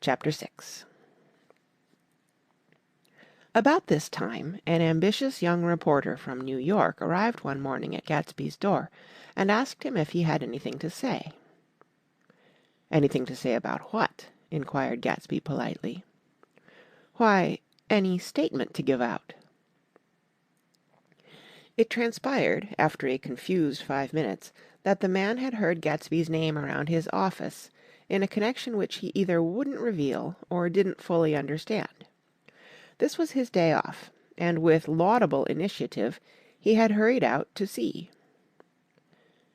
Chapter 6 About this time, an ambitious young reporter from New York arrived one morning at Gatsby's door, and asked him if he had anything to say. "Anything to say about what?" inquired Gatsby politely. "Why, any statement to give out." It transpired, after a confused 5 minutes, that the man had heard Gatsby's name around his office in a connection which he either wouldn't reveal or didn't fully understand. This was his day off, and with laudable initiative he had hurried out to see.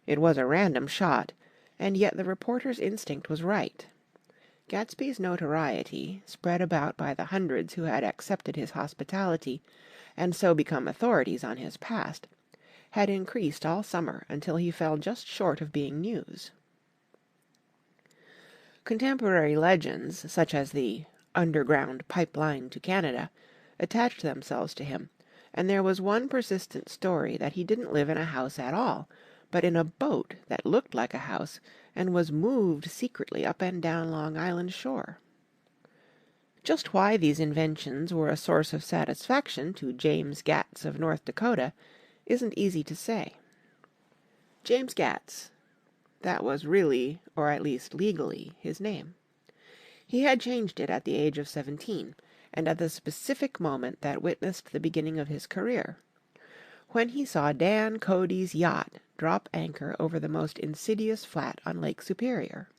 It was a random shot, and yet the reporter's instinct was right. Gatsby's notoriety, spread about by the hundreds who had accepted his hospitality, and so become authorities on his past, had increased all summer until he fell just short of being news. Contemporary legends, such as the "underground pipeline to Canada," attached themselves to him, and there was one persistent story that he didn't live in a house at all, but in a boat that looked like a house and was moved secretly up and down Long Island shore. Just why these inventions were a source of satisfaction to James Gats of North Dakota isn't easy to say. James Gats. That was really, or at least legally, his name. He had changed it at the age of 17, and at the specific moment that witnessed the beginning of his career, when he saw Dan Cody's yacht drop anchor over the most insidious flat on Lake Superior.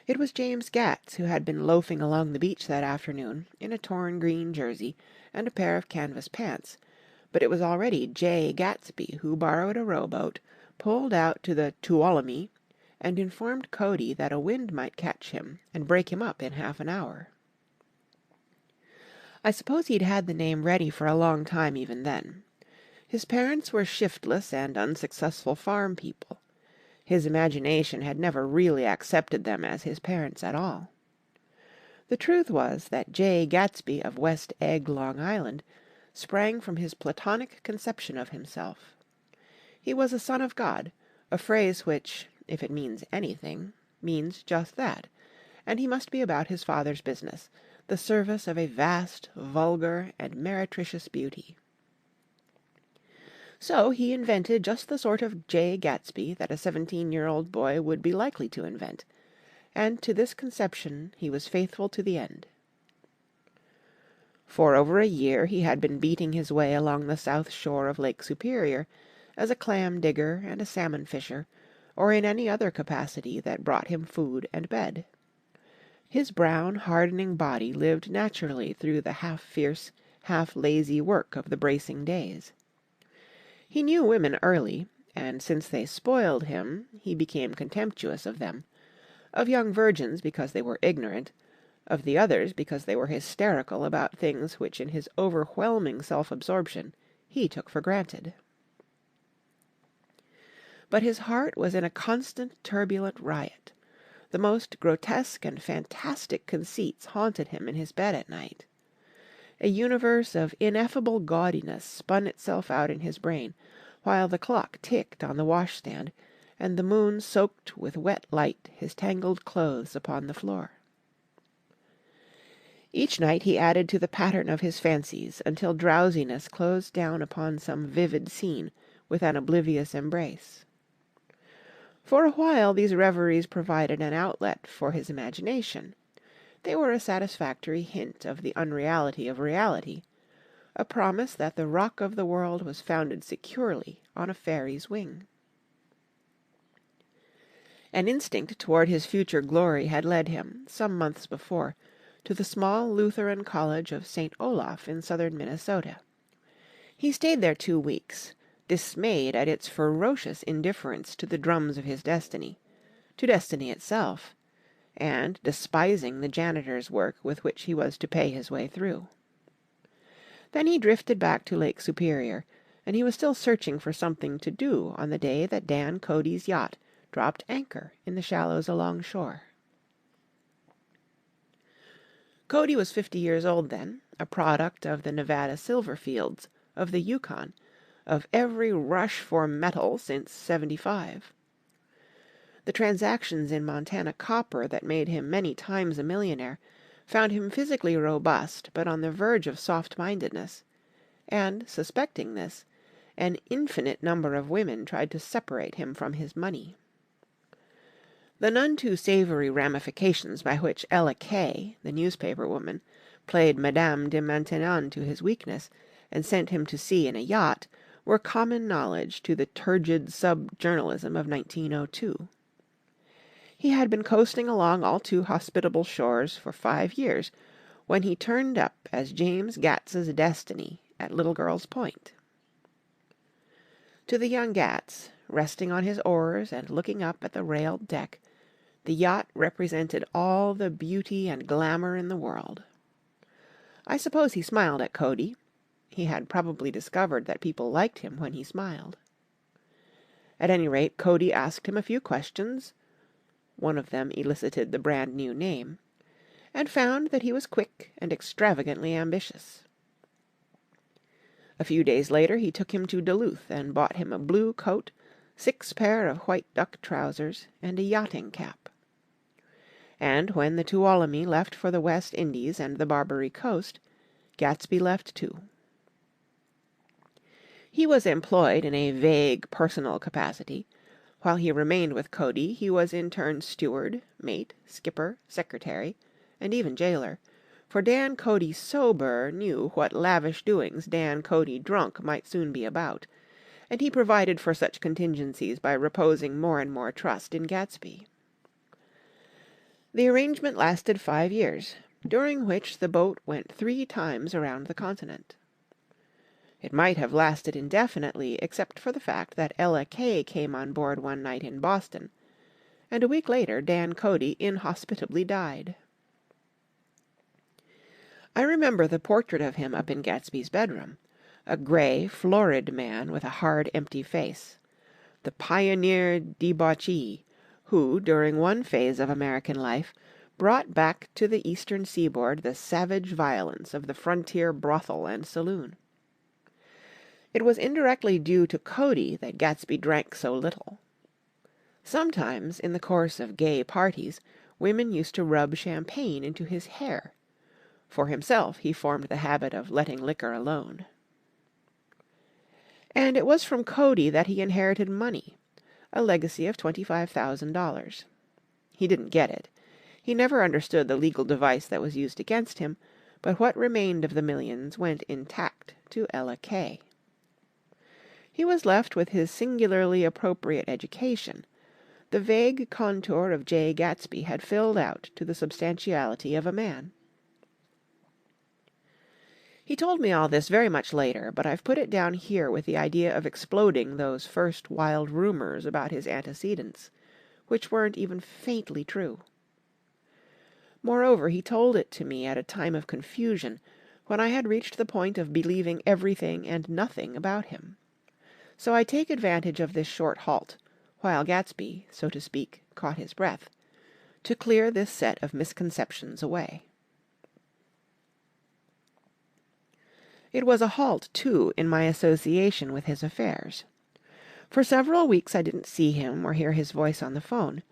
It was James Gats who had been loafing along the beach that afternoon in a torn green jersey and a pair of canvas pants, but it was already Jay Gatsby who borrowed a rowboat, pulled out to the Tuolumne, and informed Cody that a wind might catch him and break him up in half an hour. I suppose he'd had the name ready for a long time even then. His parents were shiftless and unsuccessful farm people. His imagination had never really accepted them as his parents at all. The truth was that Jay Gatsby of West Egg, Long Island, sprang from his platonic conception of himself. He was a son of God, a phrase which, if it means anything, means just that, and he must be about his father's business, the service of a vast, vulgar, and meretricious beauty. So he invented just the sort of Jay Gatsby that a 17-year-old boy would be likely to invent, and to this conception he was faithful to the end. For over a year he had been beating his way along the south shore of Lake Superior as a clam digger and a salmon fisher, or in any other capacity that brought him food and bed. His brown, hardening body lived naturally through the half-fierce, half-lazy work of the bracing days. He knew women early, and since they spoiled him, he became contemptuous of them, of young virgins because they were ignorant, of the others because they were hysterical about things which in his overwhelming self-absorption he took for granted. But his heart was in a constant turbulent riot. The most grotesque and fantastic conceits haunted him in his bed at night. A universe of ineffable gaudiness spun itself out in his brain, while the clock ticked on the washstand, and the moon soaked with wet light his tangled clothes upon the floor. Each night he added to the pattern of his fancies until drowsiness closed down upon some vivid scene with an oblivious embrace. For a while these reveries provided an outlet for his imagination. They were a satisfactory hint of the unreality of reality, a promise that the rock of the world was founded securely on a fairy's wing. An instinct toward his future glory had led him, some months before, to the small Lutheran college of St. Olaf in southern Minnesota. He stayed there 2 weeks, dismayed at its ferocious indifference to the drums of his destiny, to destiny itself, and despising the janitor's work with which he was to pay his way through. Then he drifted back to Lake Superior, and he was still searching for something to do on the day that Dan Cody's yacht dropped anchor in the shallows alongshore. Cody was 50 years old then, a product of the Nevada silver fields, of the Yukon, of every rush for metal since '75. The transactions in Montana copper that made him many times a millionaire found him physically robust but on the verge of soft-mindedness, and, suspecting this, an infinite number of women tried to separate him from his money. The none too savoury ramifications by which Ella K., the newspaper woman, played Madame de Maintenon to his weakness and sent him to sea in a yacht were common knowledge to the turgid sub-journalism of 1902. He had been coasting along all too hospitable shores for 5 years when he turned up as James Gats's destiny at Little Girl's Point. To the young Gats, resting on his oars and looking up at the railed deck, the yacht represented all the beauty and glamour in the world. I suppose he smiled at Cody. He had probably discovered that people liked him when he smiled. At any rate, Cody asked him a few questions, one of them elicited the brand new name, and found that he was quick and extravagantly ambitious. A few days later he took him to Duluth and bought him a blue coat, 6 pair of white duck trousers, and a yachting cap. And when the Tuolumne left for the West Indies and the Barbary Coast, Gatsby left too. He was employed in a vague personal capacity. While he remained with Cody, he was in turn steward, mate, skipper, secretary, and even jailer, for Dan Cody sober knew what lavish doings Dan Cody drunk might soon be about, and he provided for such contingencies by reposing more and more trust in Gatsby. The arrangement lasted 5 years, during which the boat went 3 times around the continent. It might have lasted indefinitely except for the fact that Ella K. came on board one night in Boston, and a week later Dan Cody inhospitably died. I remember the portrait of him up in Gatsby's bedroom, a gray, florid man with a hard, empty face, the pioneer debauchee who, during one phase of American life, brought back to the eastern seaboard the savage violence of the frontier brothel and saloon. It was indirectly due to Cody that Gatsby drank so little. Sometimes, in the course of gay parties, women used to rub champagne into his hair. For himself, he formed the habit of letting liquor alone. And it was from Cody that he inherited money, a legacy of $25,000. He didn't get it. He never understood the legal device that was used against him, but what remained of the millions went intact to Ella K. He was left with his singularly appropriate education. The vague contour of Jay Gatsby had filled out to the substantiality of a man. He told me all this very much later, but I've put it down here with the idea of exploding those first wild rumors about his antecedents, which weren't even faintly true. Moreover, he told it to me at a time of confusion, when I had reached the point of believing everything and nothing about him. So I take advantage of this short halt, while Gatsby, so to speak, caught his breath, to clear this set of misconceptions away. It was a halt, too, in my association with his affairs. For several weeks I didn't see him or hear his voice on the phone.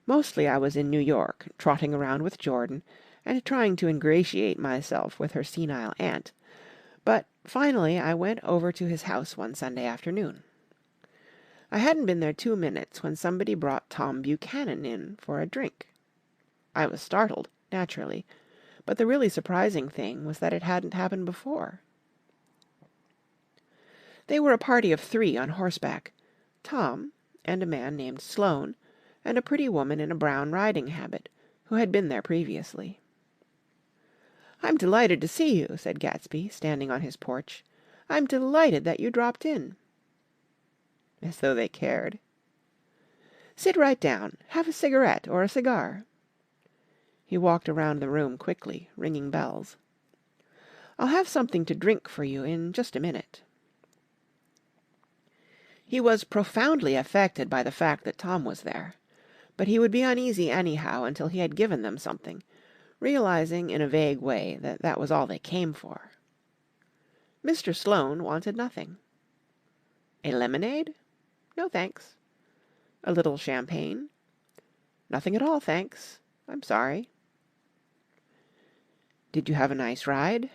Mostly I was in New York, trotting around with Jordan, and trying to ingratiate myself with her senile aunt. But finally I went over to his house one Sunday afternoon. I hadn't been there 2 minutes when somebody brought Tom Buchanan in for a drink. I was startled, naturally, but the really surprising thing was that it hadn't happened before. They were a party of 3 on horseback, Tom, and a man named Sloane, and a pretty woman in a brown riding habit, who had been there previously. "I'm delighted to see you," said Gatsby, standing on his porch. "I'm delighted that you dropped in." As though they cared. "Sit right down. Have a cigarette or a cigar." He walked around the room quickly, ringing bells. "I'll have something to drink for you in just a minute." He was profoundly affected by the fact that Tom was there, but he would be uneasy anyhow until he had given them something, realizing in a vague way that that was all they came for. Mr. Sloane wanted nothing. A lemonade? No, thanks. A little champagne? "Nothing at all, thanks. I'm sorry." "Did you have a nice ride?"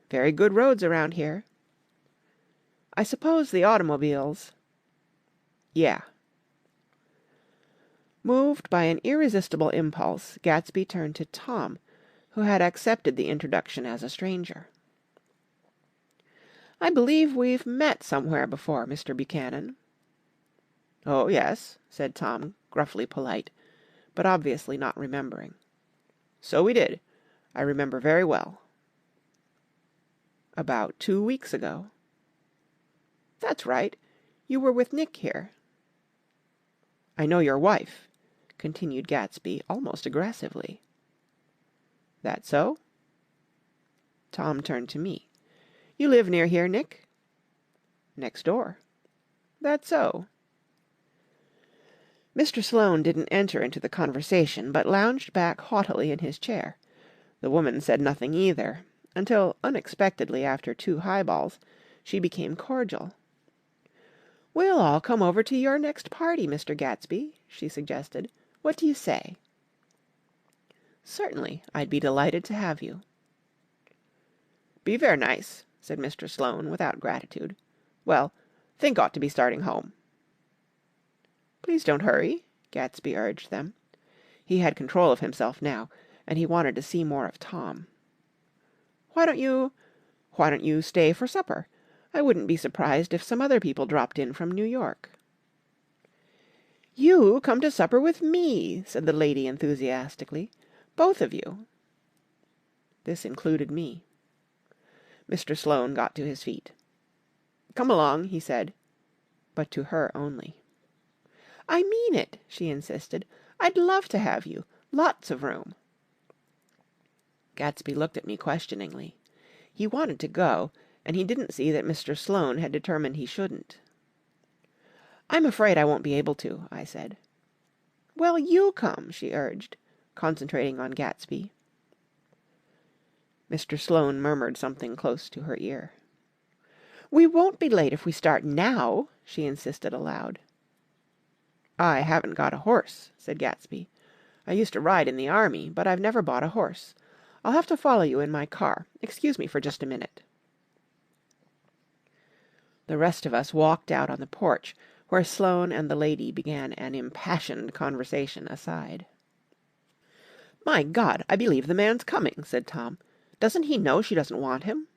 "Very good roads around here." "I suppose the automobiles—" "Yeah." Moved by an irresistible impulse, Gatsby turned to Tom, who had accepted the introduction as a stranger. "I believe we've met somewhere before, Mr. Buchanan." "Oh, yes," said Tom, gruffly polite, but obviously not remembering. "So we did. I remember very well." "About 2 weeks ago." "That's right. You were with Nick here." "I know your wife," continued Gatsby almost aggressively. "That so?" Tom turned to me. "You live near here, Nick?" "Next door." "That so?" Mr. Sloane didn't enter into the conversation, but lounged back haughtily in his chair. The woman said nothing either, until unexpectedly after 2 highballs she became cordial. "We'll all come over to your next party, Mr. Gatsby," she suggested. "What do you say?" "Certainly, I'd be delighted to have you." "Be ver' nice," said Mr. Sloane without gratitude. "Well, think ought to be starting home." "Please don't hurry," Gatsby urged them. He had control of himself now, and he wanted to see more of Tom. "Why don't you stay for supper? I wouldn't be surprised if some other people dropped in from New York." "You come to supper with me," said the lady enthusiastically. "Both of you." This included me. Mr. Sloane got to his feet. "Come along," he said, but to her only. "I mean it," she insisted. "I'd love to have you. Lots of room." Gatsby looked at me questioningly. He wanted to go, and he didn't see that Mr. Sloane had determined he shouldn't. "I'm afraid I won't be able to," I said. "Well, you come," she urged, concentrating on Gatsby. Mr. Sloane murmured something close to her ear. "We won't be late if we start now," she insisted aloud. "I haven't got a horse," said Gatsby. "I used to ride in the army, but I've never bought a horse. I'll have to follow you in my car. Excuse me for just a minute." The rest of us walked out on the porch, where Sloane and the lady began an impassioned conversation aside. "My God, I believe the man's coming," said Tom. "Doesn't he know she doesn't want him?"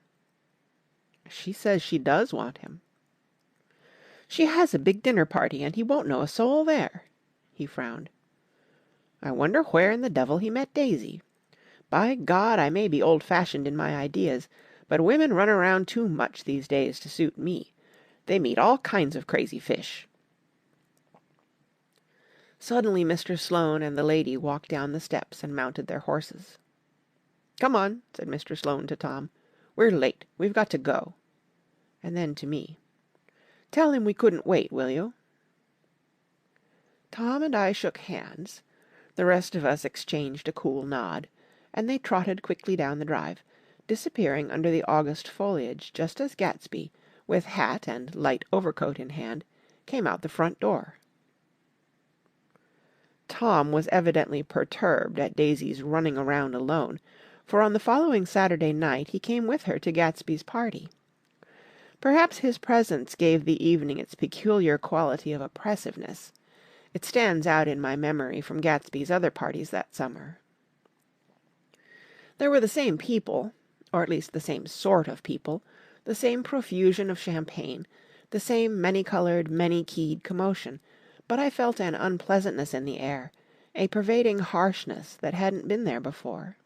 "She says she does want him." "She has a big dinner party, and he won't know a soul there." He frowned. "I wonder where in the devil he met Daisy. By God, I may be old-fashioned in my ideas, but women run around too much these days to suit me. They meet all kinds of crazy fish." Suddenly Mr. Sloane and the lady walked down the steps and mounted their horses. "Come on," said Mr. Sloane to Tom. "We're late. We've got to go." And then to me. "Tell him we couldn't wait, will you?" Tom and I shook hands. The rest of us exchanged a cool nod, and they trotted quickly down the drive, disappearing under the August foliage just as Gatsby, with hat and light overcoat in hand, came out the front door. Tom was evidently perturbed at Daisy's running around alone, for on the following Saturday night he came with her to Gatsby's party. Perhaps his presence gave the evening its peculiar quality of oppressiveness. It stands out in my memory from Gatsby's other parties that summer. There were the same people, or at least the same sort of people, the same profusion of champagne, the same many-coloured, many-keyed commotion, but I felt an unpleasantness in the air, a pervading harshness that hadn't been there before.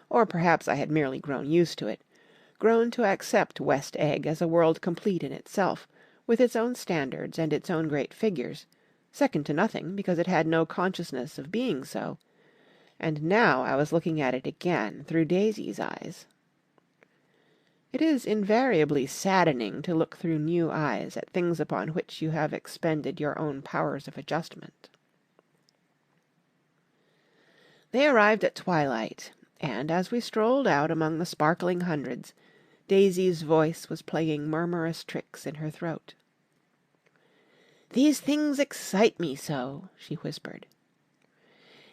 Or perhaps I had merely grown used to it, grown to accept West Egg as a world complete in itself, with its own standards and its own great figures, second to nothing because it had no consciousness of being so, and now I was looking at it again through Daisy's eyes. It is invariably saddening to look through new eyes at things upon which you have expended your own powers of adjustment. They arrived at twilight, and as we strolled out among the sparkling hundreds, Daisy's voice was playing murmurous tricks in her throat. "These things excite me so," she whispered.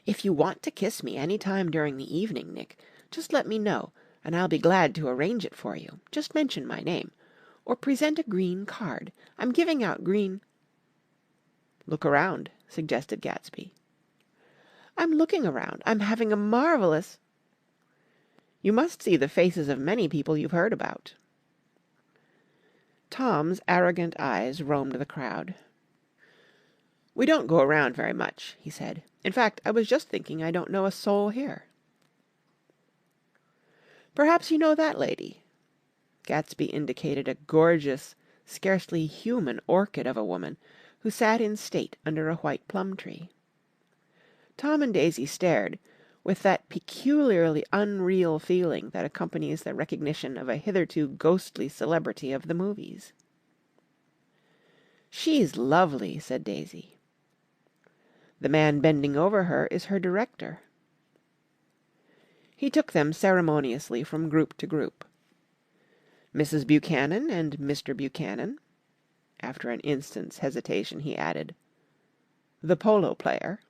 "If you want to kiss me any time during the evening, Nick, just let me know, and I'll be glad to arrange it for you. Just mention my name. Or present a green card. I'm giving out green—" "Look around," suggested Gatsby. "I'm looking around. I'm having a marvellous—" "You must see the faces of many people you've heard about." Tom's arrogant eyes roamed the crowd. "We don't go around very much," he said. "In fact, I was just thinking I don't know a soul here." "Perhaps you know that lady." Gatsby indicated a gorgeous, scarcely human orchid of a woman who sat in state under a white plum tree. Tom and Daisy stared, with that peculiarly unreal feeling that accompanies the recognition of a hitherto ghostly celebrity of the movies. "She's lovely," said Daisy. "The man bending over her is her director." He took them ceremoniously from group to group. "Mrs. Buchanan and Mr. Buchanan." After an instant's hesitation he added, "The polo player."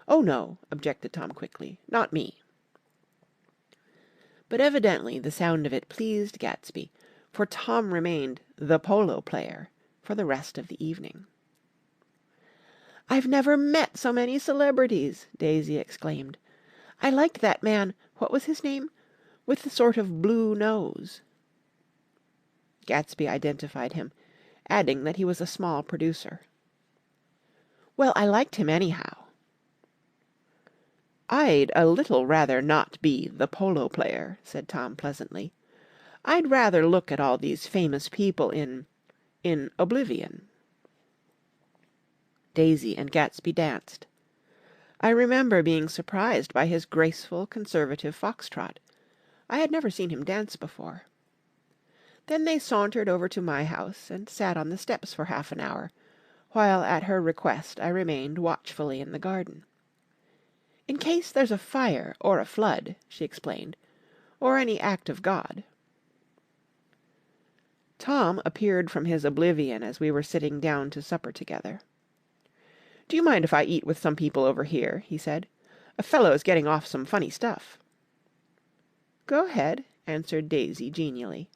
"Oh, no," objected Tom quickly. "Not me." But evidently the sound of it pleased Gatsby, for Tom remained "the polo player" for the rest of the evening. "I've never met so many celebrities," Daisy exclaimed. "I liked that man, what was his name? With the sort of blue nose." Gatsby identified him, adding that he was a small producer. "Well, I liked him anyhow." "I'd a little rather not be the polo player," said Tom pleasantly. "I'd rather look at all these famous people in oblivion." Daisy and Gatsby danced. I remember being surprised by his graceful, conservative foxtrot. I had never seen him dance before. Then they sauntered over to my house and sat on the steps for half an hour, while at her request I remained watchfully in the garden. "In case there's a fire or a flood," she explained, "or any act of God." Tom appeared from his oblivion as we were sitting down to supper together. "Do you mind if I eat with some people over here?" he said. "A fellow's getting off some funny stuff." "Go ahead," answered Daisy genially.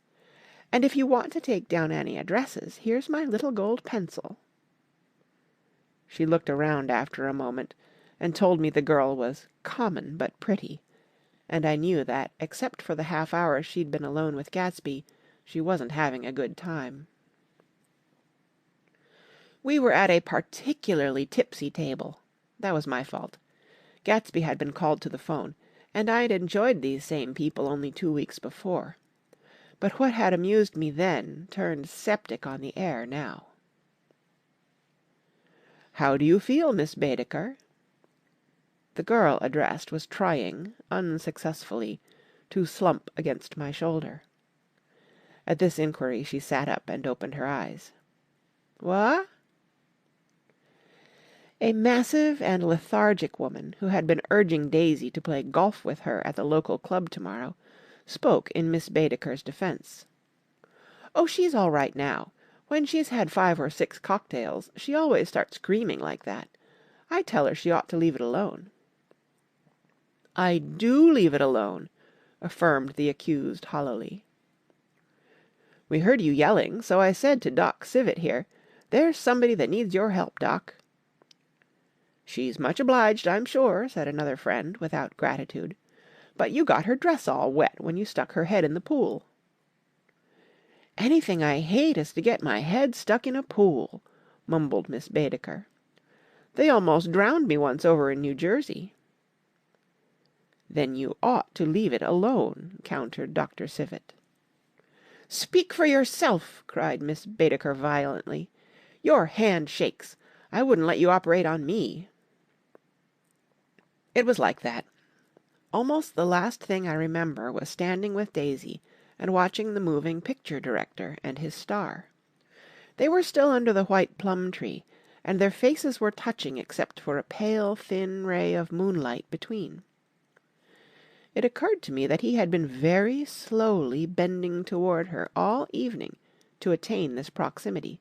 "And if you want to take down any addresses, here's my little gold pencil." She looked around after a moment and told me the girl was common but pretty, and I knew that except for the half hour she'd been alone with Gatsby, she wasn't having a good time. We were at a particularly tipsy table. That was my fault. Gatsby had been called to the phone, and I'd enjoyed these same people only 2 weeks before. But what had amused me then turned septic on the air now. "How do you feel, Miss Baedeker?" The girl addressed was trying, unsuccessfully, to slump against my shoulder. At this inquiry she sat up and opened her eyes. "What?" A massive and lethargic woman, who had been urging Daisy to play golf with her at the local club tomorrow, spoke in Miss Baedeker's defence. "Oh, she's all right now. When she's had 5 or 6 cocktails, she always starts screaming like that. I tell her she ought to leave it alone." "I do leave it alone," affirmed the accused hollowly. "We heard you yelling, so I said to Doc Civet here, 'There's somebody that needs your help, Doc.'" "She's much obliged, I'm sure," said another friend, without gratitude. "But you got her dress all wet when you stuck her head in the pool." "Anything I hate is to get my head stuck in a pool," mumbled Miss Baedeker. "They almost drowned me once over in New Jersey." "Then you ought to leave it alone," countered Dr. Civet. "Speak for yourself," cried Miss Baedeker violently. "Your hand shakes. I wouldn't let you operate on me." It was like that. Almost the last thing I remember was standing with Daisy and watching the moving picture director and his star. They were still under the white plum tree, and their faces were touching except for a pale, thin ray of moonlight between. It occurred to me that he had been very slowly bending toward her all evening to attain this proximity,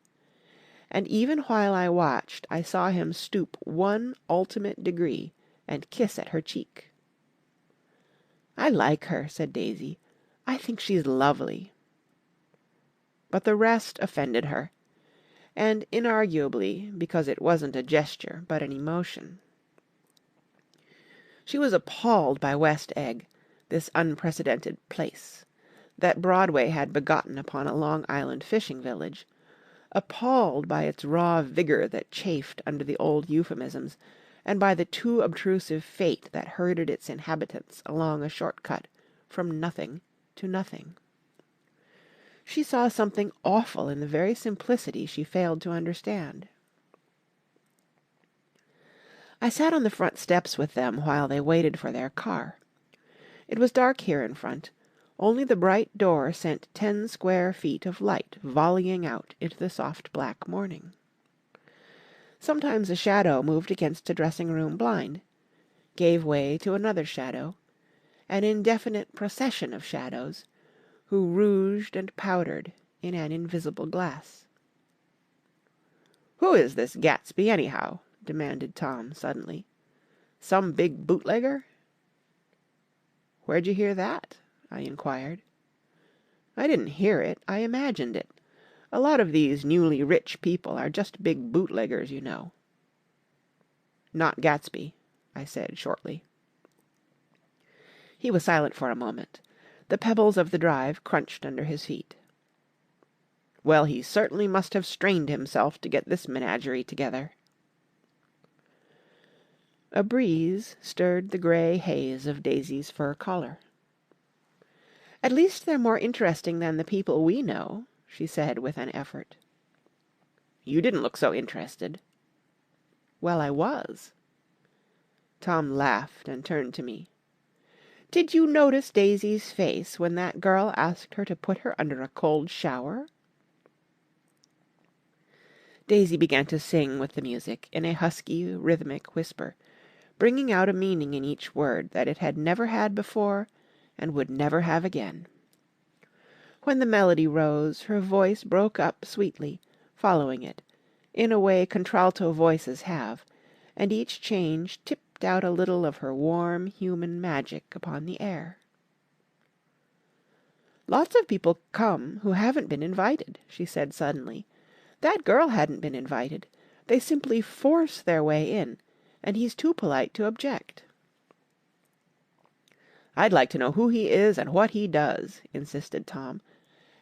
and even while I watched I saw him stoop one ultimate degree and kiss at her cheek. "I like her," said Daisy. "I think she's lovely." But the rest offended her, and inarguably because it wasn't a gesture but an emotion. She was appalled by West Egg, this unprecedented place, that Broadway had begotten upon a Long Island fishing village, appalled by its raw vigour that chafed under the old euphemisms, and by the too obtrusive fate that herded its inhabitants along a short cut from nothing to nothing. She saw something awful in the very simplicity she failed to understand. I sat on the front steps with them while they waited for their car. It was dark here in front. Only the bright door sent 10 square feet of light volleying out into the soft black morning. Sometimes a shadow moved against a dressing-room blind, gave way to another shadow, an indefinite procession of shadows, who rouged and powdered in an invisible glass. "Who is this Gatsby, anyhow?" demanded Tom suddenly. "Some big bootlegger?" "Where'd you hear that?" I inquired. "I didn't hear it, I imagined it. A lot of these newly rich people are just big bootleggers, you know." "Not Gatsby," I said shortly. He was silent for a moment. The pebbles of the drive crunched under his feet. "Well, he certainly must have strained himself to get this menagerie together." A breeze stirred the grey haze of Daisy's fur collar. "At least they're more interesting than the people we know," she said with an effort. "You didn't look so interested." "Well, I was." Tom laughed and turned to me. "Did you notice Daisy's face when that girl asked her to put her under a cold shower?" Daisy began to sing with the music in a husky, rhythmic whisper, bringing out a meaning in each word that it had never had before and would never have again. When the melody rose, her voice broke up sweetly, following it, in a way contralto voices have, and each change tipped out a little of her warm human magic upon the air. "Lots of people come who haven't been invited," she said suddenly. "That girl hadn't been invited. They simply force their way in, and he's too polite to object." "I'd like to know who he is and what he does," insisted Tom,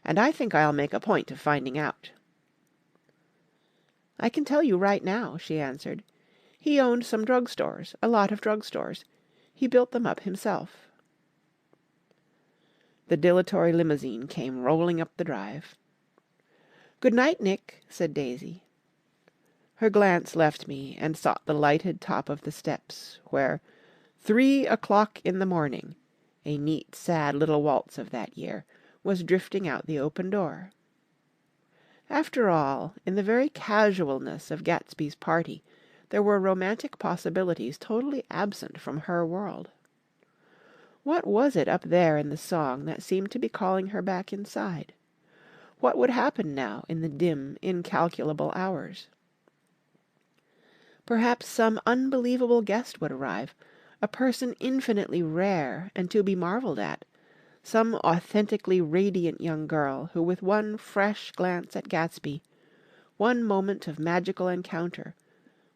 "and I think I'll make a point of finding out." "I can tell you right now," she answered. "He owned some drugstores, a lot of drugstores. He built them up himself." The dilatory limousine came rolling up the drive. "Good night, Nick," said Daisy. Her glance left me and sought the lighted top of the steps, where 3 o'clock in the morning, a neat, sad little waltz of that year, was drifting out the open door. After all, in the very casualness of Gatsby's party, there were romantic possibilities totally absent from her world. What was it up there in the song that seemed to be calling her back inside? What would happen now in the dim, incalculable hours? Perhaps some unbelievable guest would arrive, a person infinitely rare and to be marvelled at, some authentically radiant young girl who with one fresh glance at Gatsby, one moment of magical encounter,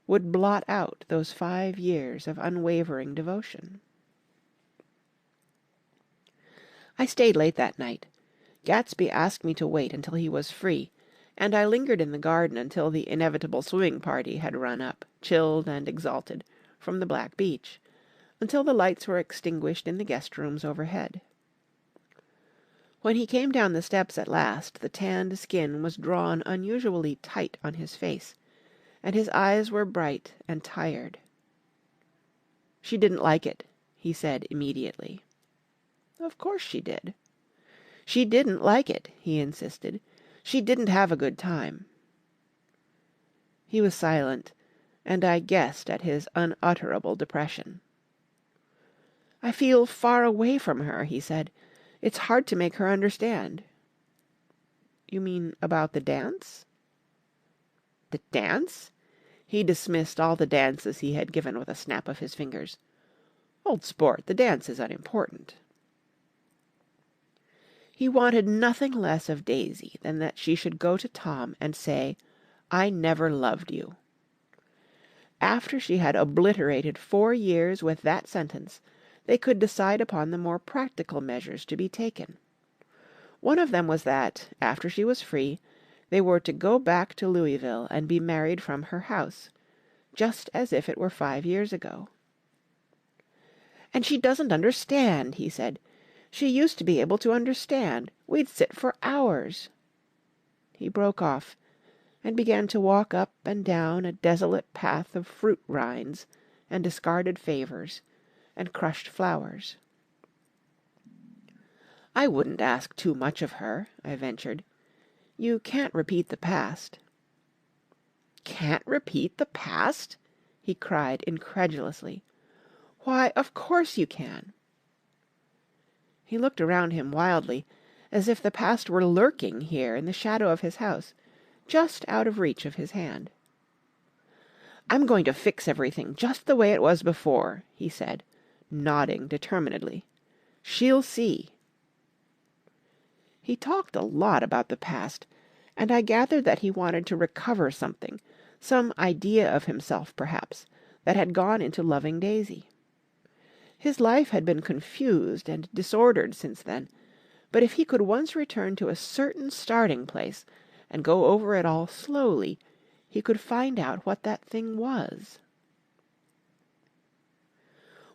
would blot out those 5 years of unwavering devotion. I stayed late that night. Gatsby asked me to wait until he was free, and I lingered in the garden until the inevitable swimming party had run up, chilled and exalted, from the black beach, until the lights were extinguished in the guest rooms overhead. When he came down the steps at last, the tanned skin was drawn unusually tight on his face, and his eyes were bright and tired. "She didn't like it," he said immediately. Of course she did. "She didn't like it," he insisted. "She didn't have a good time." He was silent, and I guessed at his unutterable depression. "I feel far away from her," he said. "It's hard to make her understand." "You mean about the dance?" The dance? He dismissed all the dances he had given with a snap of his fingers. Old sport, the dance is unimportant. He wanted nothing less of Daisy than that she should go to Tom and say, "I never loved you." After she had obliterated 4 years with that sentence, they could decide upon the more practical measures to be taken. One of them was that, after she was free, they were to go back to Louisville and be married from her house, just as if it were 5 years ago. "And she doesn't understand," he said. "She used to be able to understand. We'd sit for hours." He broke off, and began to walk up and down a desolate path of fruit rinds and discarded favours and crushed flowers. "I wouldn't ask too much of her," I ventured. "You can't repeat the past." "Can't repeat the past?" he cried incredulously. "Why, of course you can." He looked around him wildly, as if the past were lurking here in the shadow of his house, just out of reach of his hand. "I'm going to fix everything just the way it was before," he said, nodding determinedly. "She'll see." He talked a lot about the past, and I gathered that he wanted to recover something, some idea of himself, perhaps, that had gone into loving Daisy. His life had been confused and disordered since then, but if he could once return to a certain starting place and go over it all slowly, he could find out what that thing was.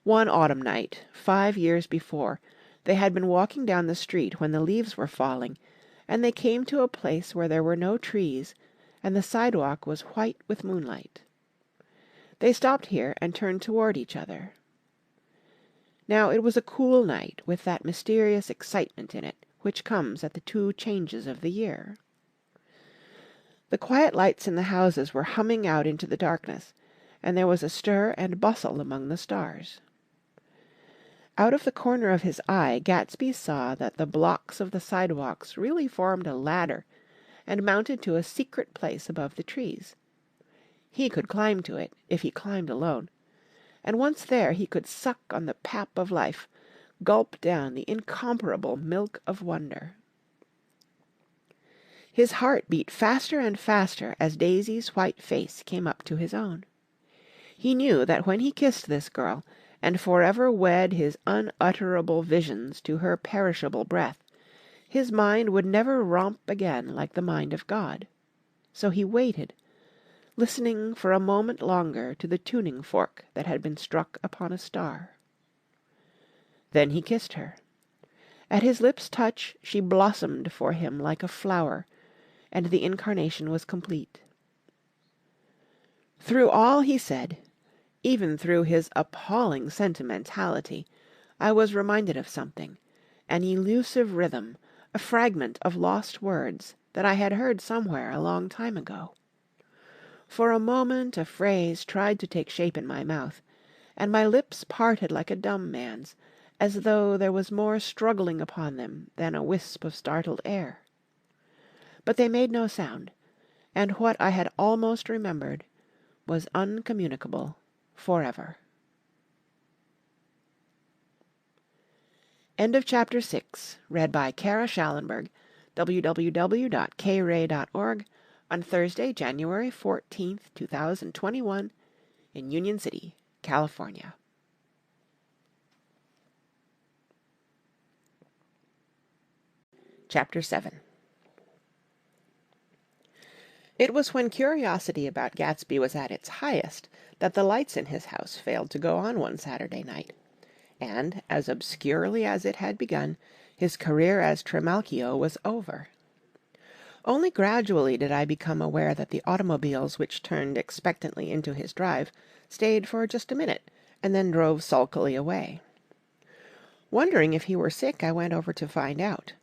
One autumn night, 5 years before, they had been walking down the street when the leaves were falling, and they came to a place where there were no trees, and the sidewalk was white with moonlight. They stopped here and turned toward each other. Now it was a cool night, with that mysterious excitement in it which comes at the 2 changes of the year. The quiet lights in the houses were humming out into the darkness, and there was a stir and bustle among the stars. Out of the corner of his eye Gatsby saw that the blocks of the sidewalks really formed a ladder and mounted to a secret place above the trees. He could climb to it, if he climbed alone, and once there he could suck on the pap of life, gulp down the incomparable milk of wonder. His heart beat faster and faster as Daisy's white face came up to his own. He knew that when he kissed this girl, and forever wed his unutterable visions to her perishable breath, his mind would never romp again like the mind of God. So he waited, listening for a moment longer to the tuning fork that had been struck upon a star. Then he kissed her. At his lips' touch she blossomed for him like a flower, and the incarnation was complete. Through all he said, even through his appalling sentimentality, I was reminded of something, an elusive rhythm, a fragment of lost words that I had heard somewhere a long time ago. For a moment a phrase tried to take shape in my mouth, and my lips parted like a dumb man's, as though there was more struggling upon them than a wisp of startled air. But they made no sound, and what I had almost remembered was uncommunicable forever. End of Chapter 6, read by Kara Schallenberg, www.kray.org, on Thursday, January 14th, 2021, in Union City, California. Chapter 7. It was when curiosity about Gatsby was at its highest that the lights in his house failed to go on one Saturday night, and, as obscurely as it had begun, his career as Trimalchio was over. Only gradually did I become aware that the automobiles which turned expectantly into his drive stayed for just a minute, and then drove sulkily away. Wondering if he were sick, I went over to find out.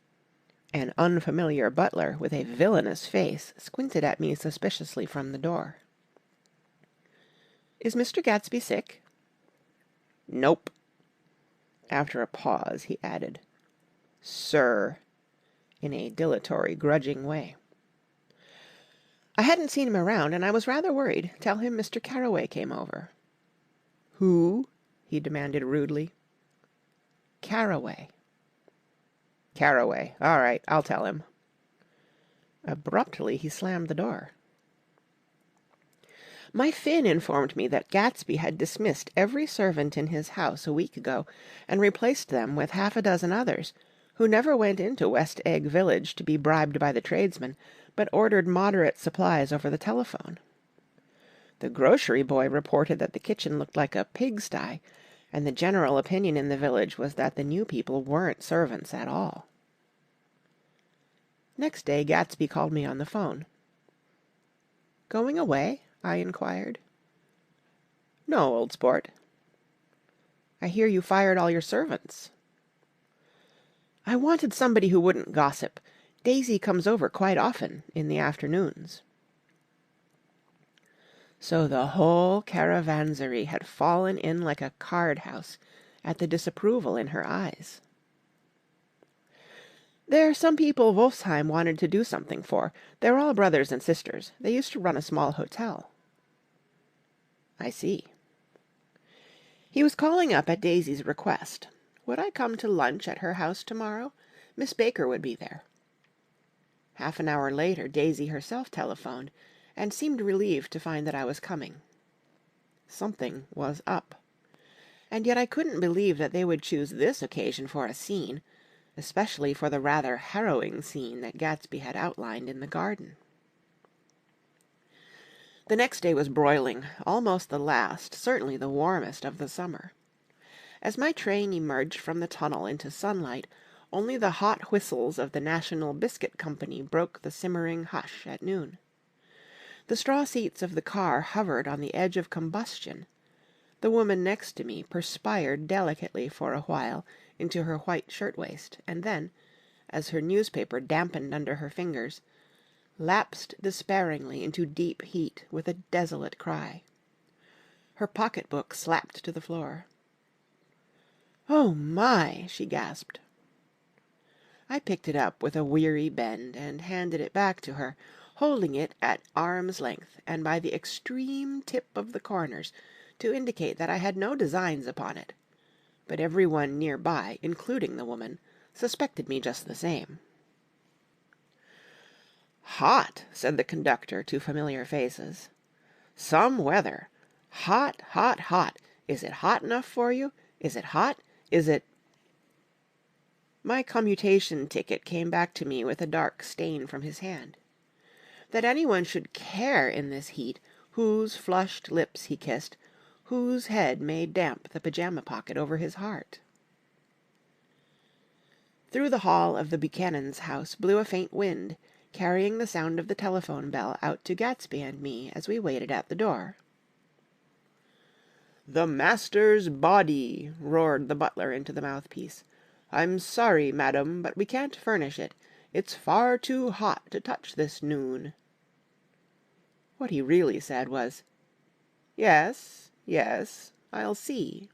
An unfamiliar butler with a villainous face squinted at me suspiciously from the door. "Is Mr. Gatsby sick?" "Nope." After a pause he added, "Sir," in a dilatory, grudging way. I hadn't seen him around, and I was rather worried. Tell him Mr. Carraway came over." "Who?" he demanded rudely. "Carraway." "Carraway. All right, I'll tell him." Abruptly he slammed the door. My Finn informed me that Gatsby had dismissed every servant in his house a week ago, and replaced them with half a dozen others, who never went into West Egg Village to be bribed by the tradesmen, but ordered moderate supplies over the telephone. The grocery boy reported that the kitchen looked like a pigsty, and the general opinion in the village was that the new people weren't servants at all. Next day Gatsby called me on the phone. "Going away?" I inquired. "No, old sport." "I hear you fired all your servants." "I wanted somebody who wouldn't gossip. Daisy comes over quite often in the afternoons." So the whole caravanserai had fallen in like a card-house at the disapproval in her eyes. "There's some people Wolfsheim wanted to do something for. They're all brothers and sisters. They used to run a small hotel." "I see." He was calling up at Daisy's request. Would I come to lunch at her house tomorrow? Miss Baker would be there. Half an hour later Daisy herself telephoned, and seemed relieved to find that I was coming. Something was up. And yet I couldn't believe that they would choose this occasion for a scene, especially for the rather harrowing scene that Gatsby had outlined in the garden. The next day was broiling, almost the last, certainly the warmest of the summer. As my train emerged from the tunnel into sunlight, only the hot whistles of the National Biscuit Company broke the simmering hush at noon. The straw seats of the car hovered on the edge of combustion. The woman next to me perspired delicately for a while into her white shirtwaist, and then, as her newspaper dampened under her fingers, lapsed despairingly into deep heat with a desolate cry. Her pocketbook slapped to the floor. "Oh, my!" she gasped. I picked it up with a weary bend and handed it back to her, holding it at arm's length and by the extreme tip of the corners to indicate that I had no designs upon it. But every one near by, including the woman, suspected me just the same. "Hot," said the conductor to familiar faces. "Some weather. Hot, hot, hot. Is it hot enough for you? Is it hot? Is it—" My commutation ticket came back to me with a dark stain from his hand. That anyone should care in this heat whose flushed lips he kissed, whose head made damp the pajama pocket over his heart. Through the hall of the Buchanan's house blew a faint wind, carrying the sound of the telephone bell out to Gatsby and me as we waited at the door. "The master's body," roared the butler into the mouthpiece. "I'm sorry, madam, but we can't furnish it. It's far too hot to touch this noon." What he really said was, "Yes, yes, I'll see."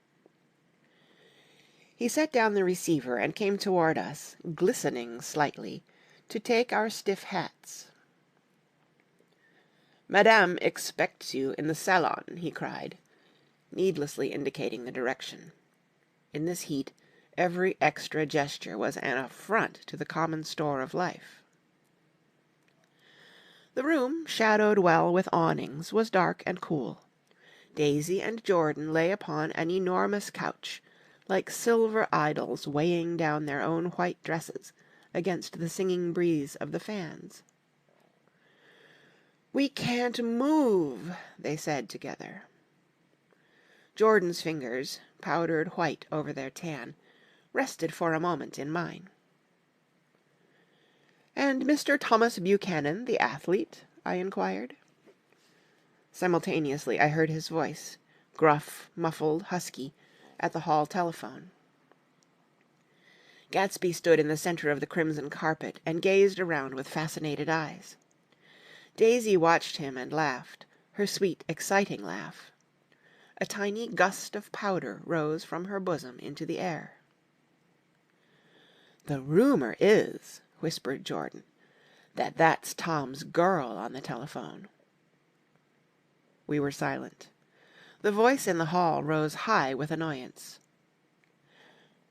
He set down the receiver and came toward us, glistening slightly, to take our stiff hats. "Madame expects you in the salon," he cried, needlessly indicating the direction. In this heat, every extra gesture was an affront to the common store of life. The room, shadowed well with awnings, was dark and cool. Daisy and Jordan lay upon an enormous couch, like silver idols weighing down their own white dresses against the singing breeze of the fans. "We can't move," they said together. Jordan's fingers, powdered white over their tan, rested for a moment in mine. "And Mr. Thomas Buchanan, the athlete?" I inquired. Simultaneously I heard his voice, gruff, muffled, husky, at the hall telephone. Gatsby stood in the center of the crimson carpet and gazed around with fascinated eyes. Daisy watched him and laughed, her sweet, exciting laugh. A tiny gust of powder rose from her bosom into the air. "The rumor is," whispered Jordan, that that's Tom's girl on the telephone." We were silent. The voice in the hall rose high with annoyance.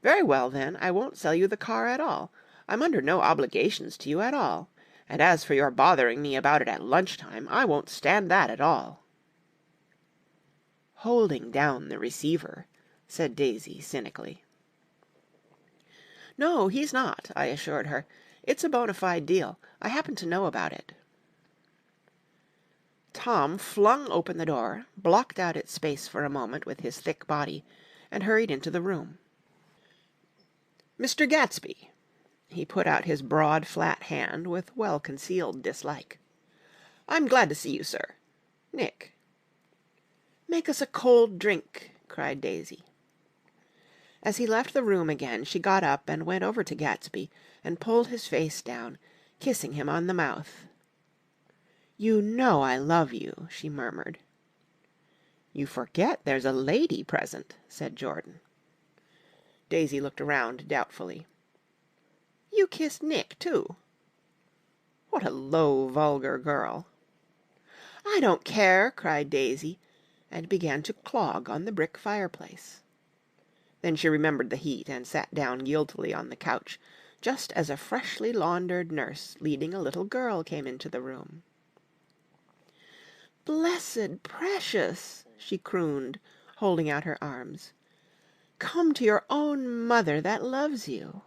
"Very well, then, I won't sell you the car at all. I'm under no obligations to you at all. And as for your bothering me about it at lunchtime, I won't stand that at all." "Holding down the receiver," said Daisy cynically. "No, he's not," I assured her. "It's a bona fide deal. I happen to know about it." Tom flung open the door, blocked out its space for a moment with his thick body, and hurried into the room. "Mr. Gatsby." He put out his broad, flat hand with well-concealed dislike. "I'm glad to see you, sir. Nick." "Make us a cold drink," cried Daisy. As he left the room again, she got up and went over to Gatsby and pulled his face down, kissing him on the mouth. "You know I love you," she murmured. "You forget there's a lady present," said Jordan. Daisy looked around doubtfully. "You kissed Nick, too." "What a low, vulgar girl." "I don't care," cried Daisy, and began to clog on the brick fireplace. Then she remembered the heat and sat down guiltily on the couch, just as a freshly laundered nurse leading a little girl came into the room. "Blessed precious," she crooned, holding out her arms. "Come to your own mother that loves you."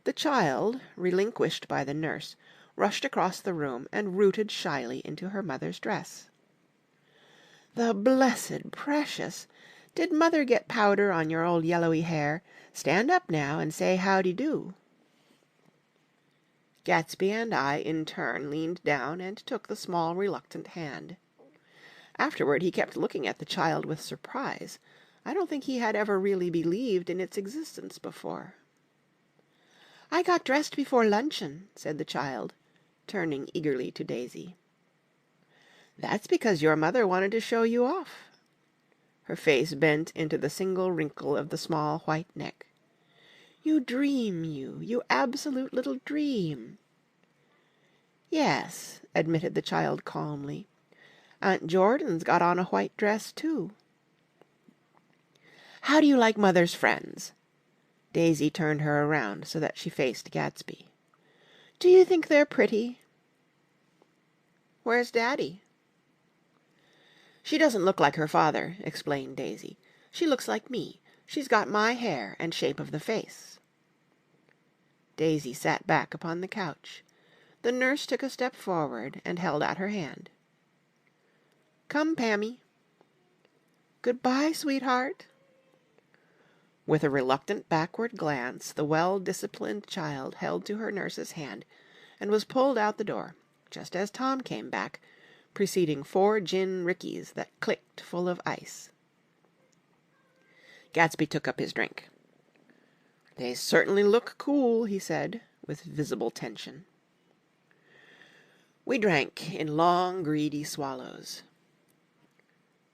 The child, relinquished by the nurse, rushed across the room and rooted shyly into her mother's dress. "The blessed precious! Did mother get powder on your old yellowy hair? Stand up now and say howdy-do." Gatsby and I in turn leaned down and took the small reluctant hand. Afterward he kept looking at the child with surprise. I don't think he had ever really believed in its existence before. "I got dressed before luncheon," said the child, turning eagerly to Daisy. "That's because your mother wanted to show you off." Her face bent into the single wrinkle of the small white neck. "You dream, you absolute little dream." "Yes," admitted the child calmly. "Aunt Jordan's got on a white dress, too." "How do you like mother's friends?" Daisy turned her around so that she faced Gatsby. "Do you think they're pretty?" "Where's Daddy?" "She doesn't look like her father," explained Daisy. "She looks like me. She's got my hair and shape of the face." Daisy sat back upon the couch. The nurse took a step forward and held out her hand. "Come, Pammy." "Good-bye, sweetheart." With a reluctant backward glance, the well-disciplined child held to her nurse's hand and was pulled out the door, just as Tom came back, preceding 4 gin rickeys that clicked full of ice. Gatsby took up his drink. "They certainly look cool," he said, with visible tension. We drank in long, greedy swallows.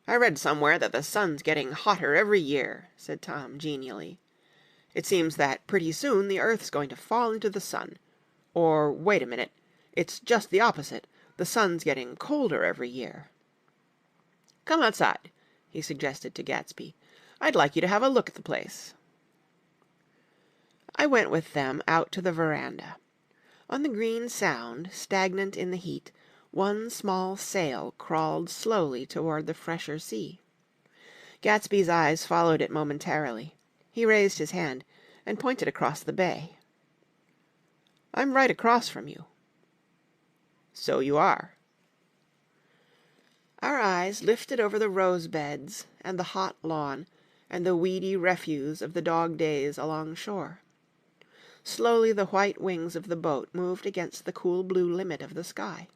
"I read somewhere that the sun's getting hotter every year," said Tom genially. "It seems that pretty soon the Earth's going to fall into the sun. Or wait a minute, it's just the opposite. The sun's getting colder every year." "Come outside," he suggested to Gatsby. "I'd like you to have a look at the place." I went with them out to the veranda. On the green Sound, stagnant in the heat, one small sail crawled slowly toward the fresher sea. Gatsby's eyes followed it momentarily. He raised his hand and pointed across the bay. "I'm right across from you." "So you are." Our eyes lifted over the rose beds and the hot lawn and the weedy refuse of the dog days along shore. Slowly the white wings of the boat moved against the cool blue limit of the sky.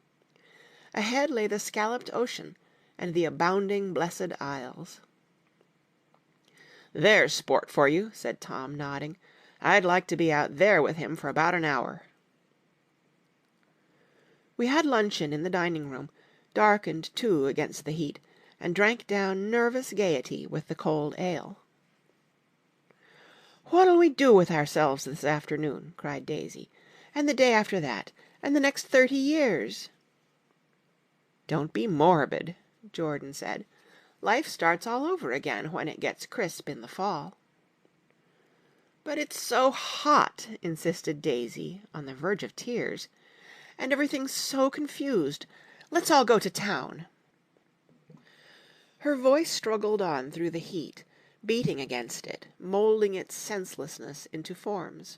Ahead lay the scalloped ocean and the abounding Blessed Isles. "There's sport for you," said Tom, nodding. "I'd like to be out there with him for about an hour." We had luncheon in the dining-room, darkened too against the heat, and drank down nervous gaiety with the cold ale. "What'll we do with ourselves this afternoon?" cried Daisy. And the day after that, and the next 30 years. Don't be morbid, Jordan said. Life starts all over again when it gets crisp in the fall. But it's so hot, insisted Daisy, on the verge of tears. And everything's so confused. Let's all go to town. Her voice struggled on through the heat, beating against it, molding its senselessness into forms.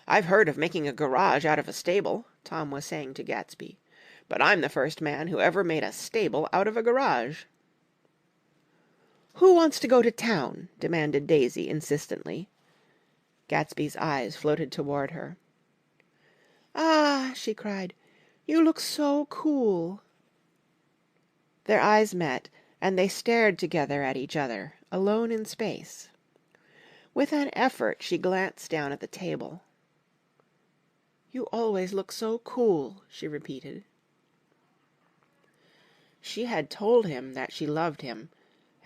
I've heard of making a garage out of a stable, Tom was saying to Gatsby, but I'm the first man who ever made a stable out of a garage. Who wants to go to town? Demanded Daisy insistently. Gatsby's eyes floated toward her. Ah, she cried, you look so cool. Their eyes met, and they stared together at each other, alone in space. With an effort, she glanced down at the table. You always look so cool, she repeated. She had told him that she loved him,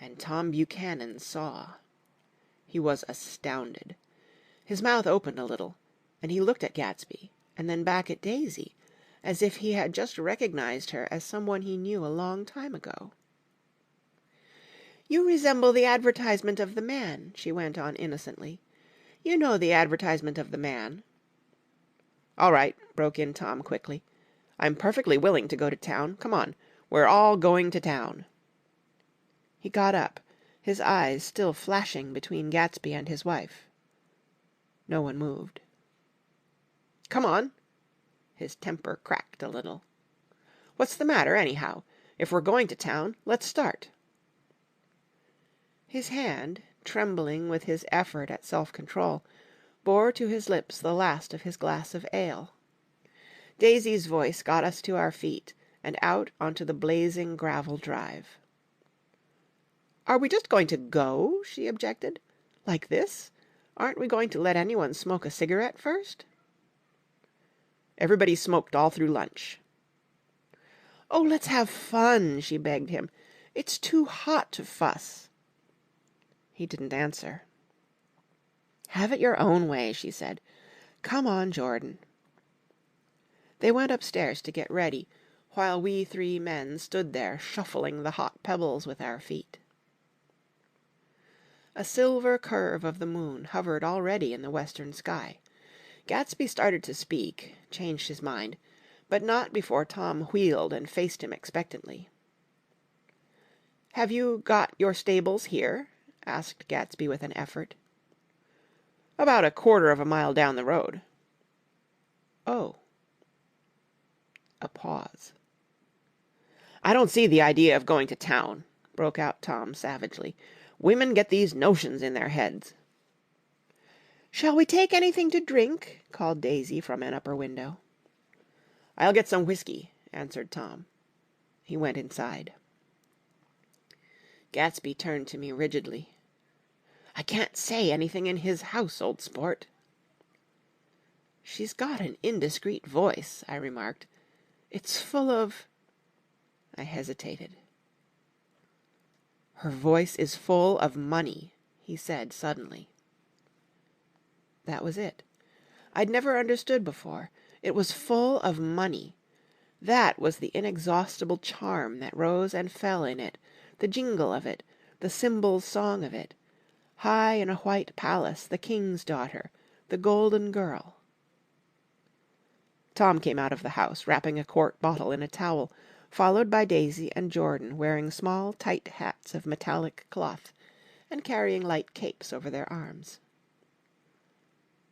and Tom Buchanan saw. He was astounded. His mouth opened a little, and he looked at Gatsby, and then back at Daisy, as if he had just recognized her as someone he knew a long time ago. You resemble the advertisement of the Man, she went on innocently. You know the advertisement of the Man. All right, broke in Tom quickly. I'm perfectly willing to go to town. Come on, we're all going to town. He got up, his eyes still flashing between Gatsby and his wife. No one moved. Come on. His temper cracked a little. What's the matter, anyhow? If we're going to town, let's start. His hand, trembling with his effort at self-control, bore to his lips the last of his glass of ale. Daisy's voice got us to our feet and out onto the blazing gravel drive. Are we just going to go? She objected. Like this? Aren't we going to let anyone smoke a cigarette first? Everybody smoked all through lunch. Oh, let's have fun, she begged him. It's too hot to fuss. He didn't answer. Have it your own way, she said. Come on, Jordan. They went upstairs to get ready, while we three men stood there shuffling the hot pebbles with our feet. A silver curve of the moon hovered already in the western sky. Gatsby started to speak, changed his mind, but not before Tom wheeled and faced him expectantly. Have you got your stables here? Asked Gatsby with an effort. About 1/4 of a mile down the road. Oh. A pause. I don't see the idea of going to town, broke out Tom savagely. Women get these notions in their heads. Shall we take anything to drink? Called Daisy from an upper window. I'll get some whiskey, answered Tom. He went inside. Gatsby turned to me rigidly. I can't say anything in his house, old sport. She's got an indiscreet voice, I remarked. It's full of... I hesitated. Her voice is full of money, he said suddenly. That was it. I'd never understood before. It was full of money. That was the inexhaustible charm that rose and fell in it, the jingle of it, the cymbal's song of it. High in a white palace, the king's daughter, the golden girl. Tom came out of the house, wrapping a quart bottle in a towel, followed by Daisy and Jordan wearing small, tight hats of metallic cloth and carrying light capes over their arms.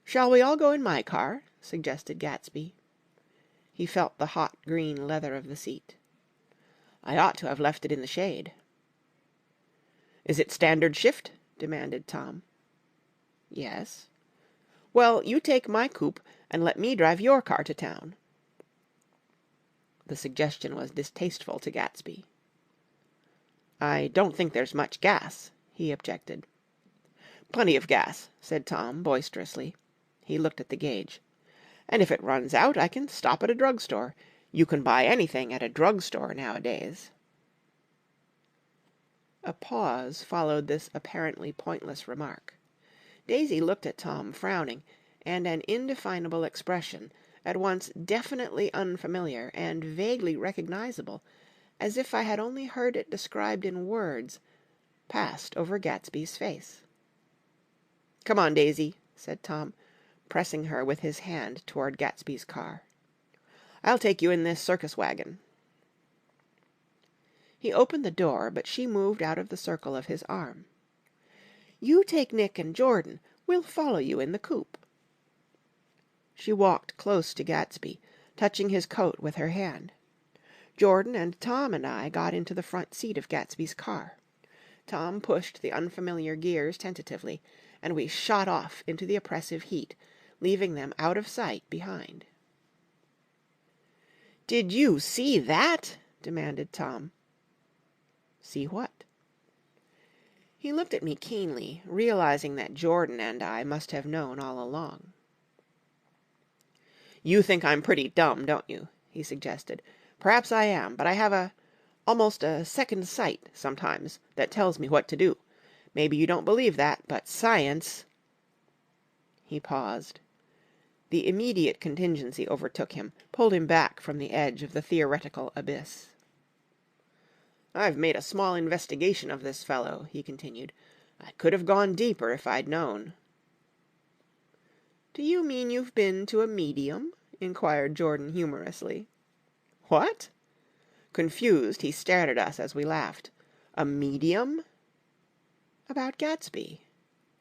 Shall we all go in my car? Suggested Gatsby. He felt the hot green leather of the seat. I ought to have left it in the shade. Is it standard shift? Demanded Tom. Yes. Well, you take my coupe and let me drive your car to town. The suggestion was distasteful to Gatsby. I don't think there's much gas, he objected. Plenty of gas, said Tom boisterously. He looked at the gauge. And if it runs out, I can stop at a drugstore. You can buy anything at a drugstore nowadays. A pause followed this apparently pointless remark. Daisy looked at Tom, frowning, and an indefinable expression, at once definitely unfamiliar and vaguely recognizable, as if I had only heard it described in words, passed over Gatsby's face. "Come on, Daisy," said Tom, pressing her with his hand toward Gatsby's car. "I'll take you in this circus wagon." He opened the door, but she moved out of the circle of his arm. "You take Nick and Jordan. We'll follow you in the coupe." She walked close to Gatsby, touching his coat with her hand. Jordan and Tom and I got into the front seat of Gatsby's car. Tom pushed the unfamiliar gears tentatively, and we shot off into the oppressive heat, leaving them out of sight behind. "Did you see that?" demanded Tom. "See what?" He looked at me keenly, realizing that Jordan and I must have known all along. "You think I'm pretty dumb, don't you?" he suggested. "Perhaps I am, but I have almost a second sight, sometimes, that tells me what to do. Maybe you don't believe that, but science—" He paused. The immediate contingency overtook him, pulled him back from the edge of the theoretical abyss. "I've made a small investigation of this fellow," he continued. "I could have gone deeper if I'd known." "Do you mean you've been to a medium?" inquired Jordan humorously. "What?" Confused, he stared at us as we laughed. "A medium?" "About Gatsby."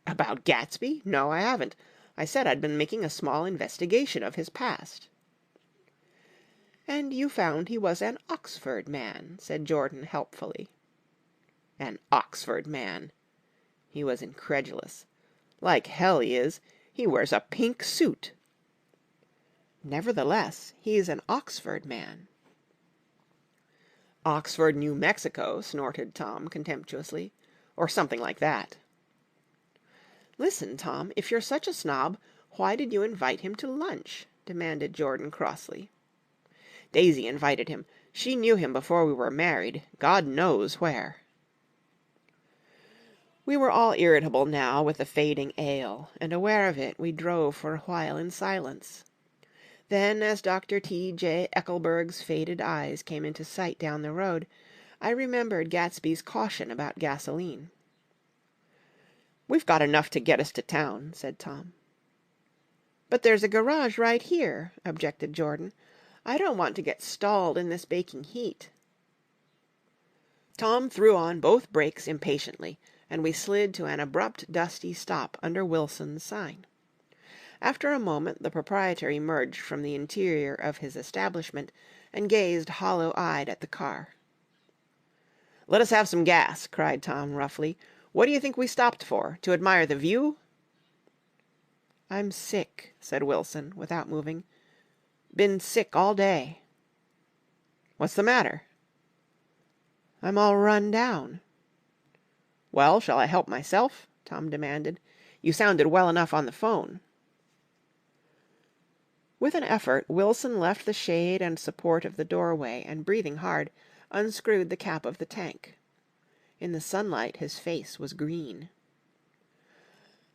"About Gatsby? No, I haven't. I said I'd been making a small investigation of his past." "And you found he was an Oxford man," said Jordan helpfully. "An Oxford man!" He was incredulous. "Like hell he is. He wears a pink suit." "Nevertheless, he's an Oxford man." "Oxford, New Mexico," snorted Tom contemptuously. "Or something like that." "Listen, Tom, if you're such a snob, why did you invite him to lunch?" demanded Jordan crossly. "Daisy invited him. She knew him before we were married, God knows where." We were all irritable now with the fading ale, and aware of it, we drove for a while in silence. Then, as Dr. T.J. Eckelberg's faded eyes came into sight down the road, I remembered Gatsby's caution about gasoline. "We've got enough to get us to town," said Tom. "But there's a garage right here," objected Jordan. "I don't want to get stalled in this baking heat." Tom threw on both brakes impatiently, and we slid to an abrupt, dusty stop under Wilson's sign. After a moment the proprietor emerged from the interior of his establishment and gazed hollow-eyed at the car. "Let us have some gas," cried Tom roughly. "What do you think we stopped for? To admire the view?" "I'm sick," said Wilson, without moving. "Been sick all day." "What's the matter?" "I'm all run down." "Well, shall I help myself?" Tom demanded. "You sounded well enough on the phone." With an effort, Wilson left the shade and support of the doorway and, breathing hard, unscrewed the cap of the tank. In the sunlight his face was green.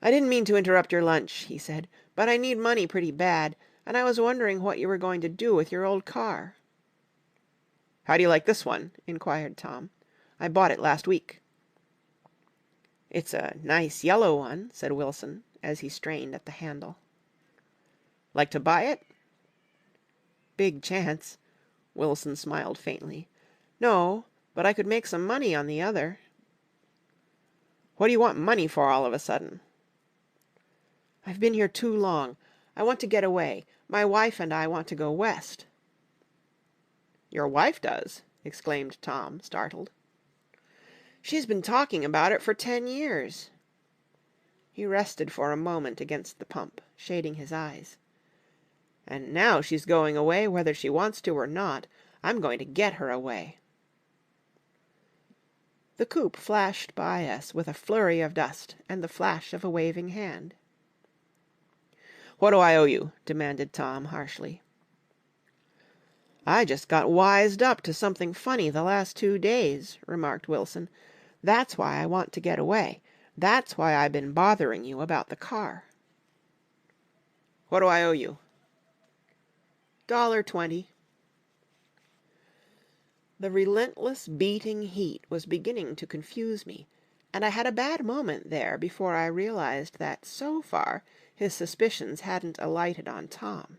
"I didn't mean to interrupt your lunch," he said, "but I need money pretty bad, and I was wondering what you were going to do with your old car." "How do you like this one?" inquired Tom. "I bought it last week." "It's a nice yellow one," said Wilson, as he strained at the handle. "Like to buy it?" "Big chance." Wilson smiled faintly. "No, but I could make some money on the other." "What do you want money for all of a sudden?" "I've been here too long. I want to get away. My wife and I want to go west." "Your wife does?" exclaimed Tom, startled. "She's been talking about it for 10 years." He rested for a moment against the pump, shading his eyes. "And now she's going away whether she wants to or not. I'm going to get her away." The coupe flashed by us with a flurry of dust and the flash of a waving hand. "What do I owe you?" demanded Tom harshly. "I just got wised up to something funny the last 2 days," remarked Wilson. "That's why I want to get away. That's why I been bothering you about the car." What do I owe you?" $1.20. The relentless beating heat was beginning to confuse me, and I had a bad moment there before I realized that so far his suspicions hadn't alighted on Tom.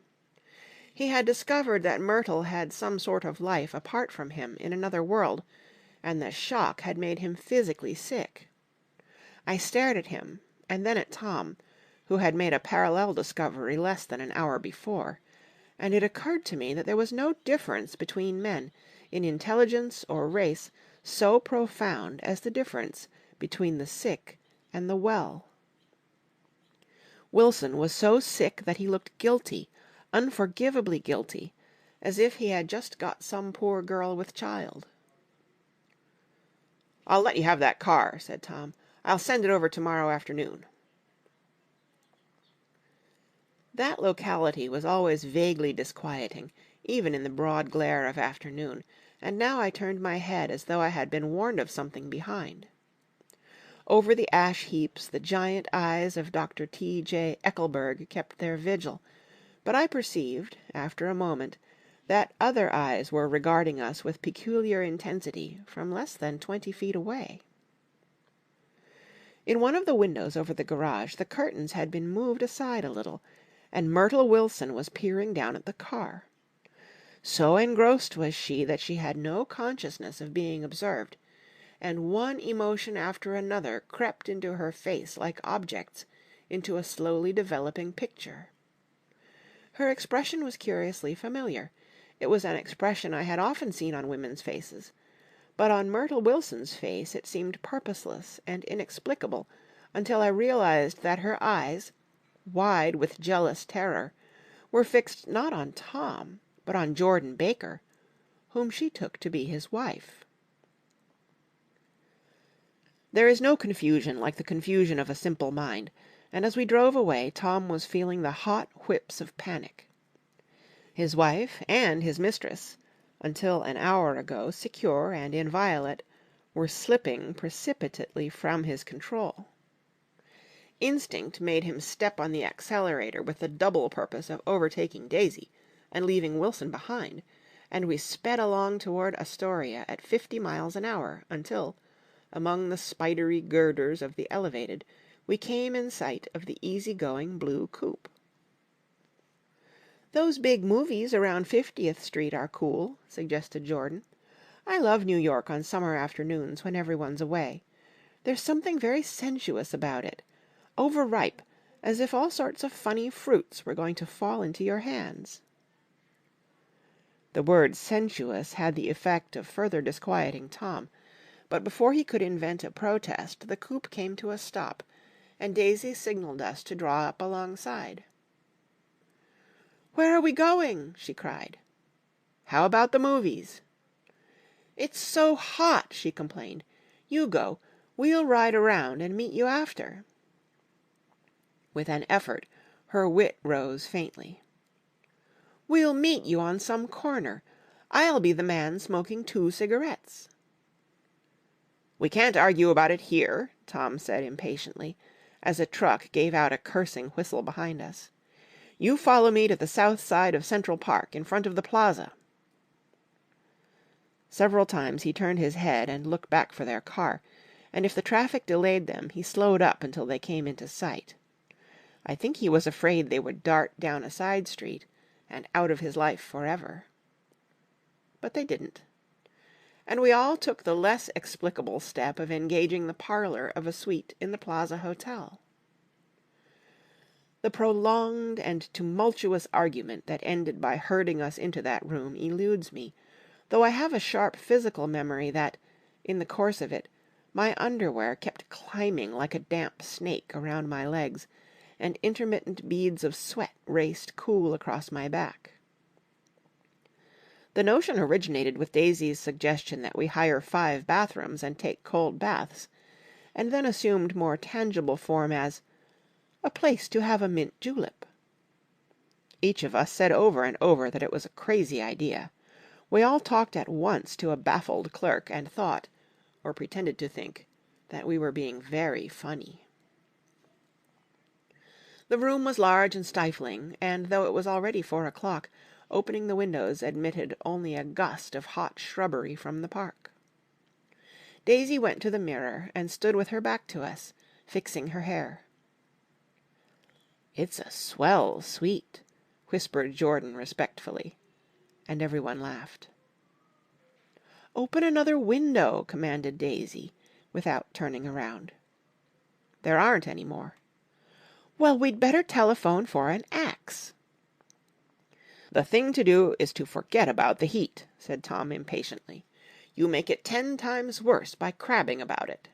He had discovered that Myrtle had some sort of life apart from him in another world, and the shock had made him physically sick. I stared at him, and then at Tom, who had made a parallel discovery less than an hour before, and it occurred to me that there was no difference between men in intelligence or race so profound as the difference between the sick and the well. Wilson was so sick that he looked guilty, unforgivably guilty, as if he had just got some poor girl with child. "I'll let you have that car," said Tom. "I'll send it over tomorrow afternoon." That locality was always vaguely disquieting, even in the broad glare of afternoon, and now I turned my head as though I had been warned of something behind. Over the ash heaps the giant eyes of Dr. T.J. Eckelberg kept their vigil, but I perceived, after a moment, that other eyes were regarding us with peculiar intensity from less than 20 feet away. In one of the windows over the garage the curtains had been moved aside a little, and Myrtle Wilson was peering down at the car. So engrossed was she that she had no consciousness of being observed, and one emotion after another crept into her face like objects into a slowly developing picture. Her expression was curiously familiar. It was an expression I had often seen on women's faces, but on Myrtle Wilson's face it seemed purposeless and inexplicable until I realized that her eyes, wide with jealous terror, were fixed not on Tom, but on Jordan Baker, whom she took to be his wife. There is no confusion like the confusion of a simple mind, and as we drove away Tom was feeling the hot whips of panic. His wife and his mistress, until an hour ago secure and inviolate, were slipping precipitately from his control. Instinct made him step on the accelerator with the double purpose of overtaking Daisy and leaving Wilson behind, and we sped along toward Astoria at 50 miles an hour until, among the spidery girders of the elevated, we came in sight of the easy-going blue coupe. "Those big movies around 50th Street are cool," suggested Jordan. "I love New York on summer afternoons when everyone's away. There's something very sensuous about it. Overripe, as if all sorts of funny fruits were going to fall into your hands." The word sensuous had the effect of further disquieting Tom, but before he could invent a protest the coupe came to a stop, and Daisy signaled us to draw up alongside. "Where are we going?" she cried. "How about the movies?" "It's so hot," she complained. "You go. We'll ride around and meet you after." With an effort, her wit rose faintly. "We'll meet you on some corner. I'll be the man smoking 2 cigarettes." "We can't argue about it here," Tom said impatiently, as a truck gave out a cursing whistle behind us. "You follow me to the south side of Central Park, in front of the plaza." Several times he turned his head and looked back for their car, and if the traffic delayed them, he slowed up until they came into sight. I think he was afraid they would dart down a side street and out of his life forever. But they didn't. And we all took the less explicable step of engaging the parlor of a suite in the Plaza Hotel. The prolonged and tumultuous argument that ended by herding us into that room eludes me, though I have a sharp physical memory that, in the course of it, my underwear kept climbing like a damp snake around my legs, and intermittent beads of sweat raced cool across my back. The notion originated with Daisy's suggestion that we hire 5 bathrooms and take cold baths, and then assumed more tangible form as a place to have a mint julep. Each of us said over and over that it was a crazy idea. We all talked at once to a baffled clerk and thought, or pretended to think, that we were being very funny. The room was large and stifling, and though it was already 4 o'clock, opening the windows admitted only a gust of hot shrubbery from the park. Daisy went to the mirror and stood with her back to us, fixing her hair. "It's a swell suite," whispered Jordan respectfully, and everyone laughed. "Open another window," commanded Daisy, without turning around. "There aren't any more." "Well, we'd better telephone for an axe." "The thing to do is to forget about the heat," said Tom impatiently. "You make it 10 times worse by crabbing about it."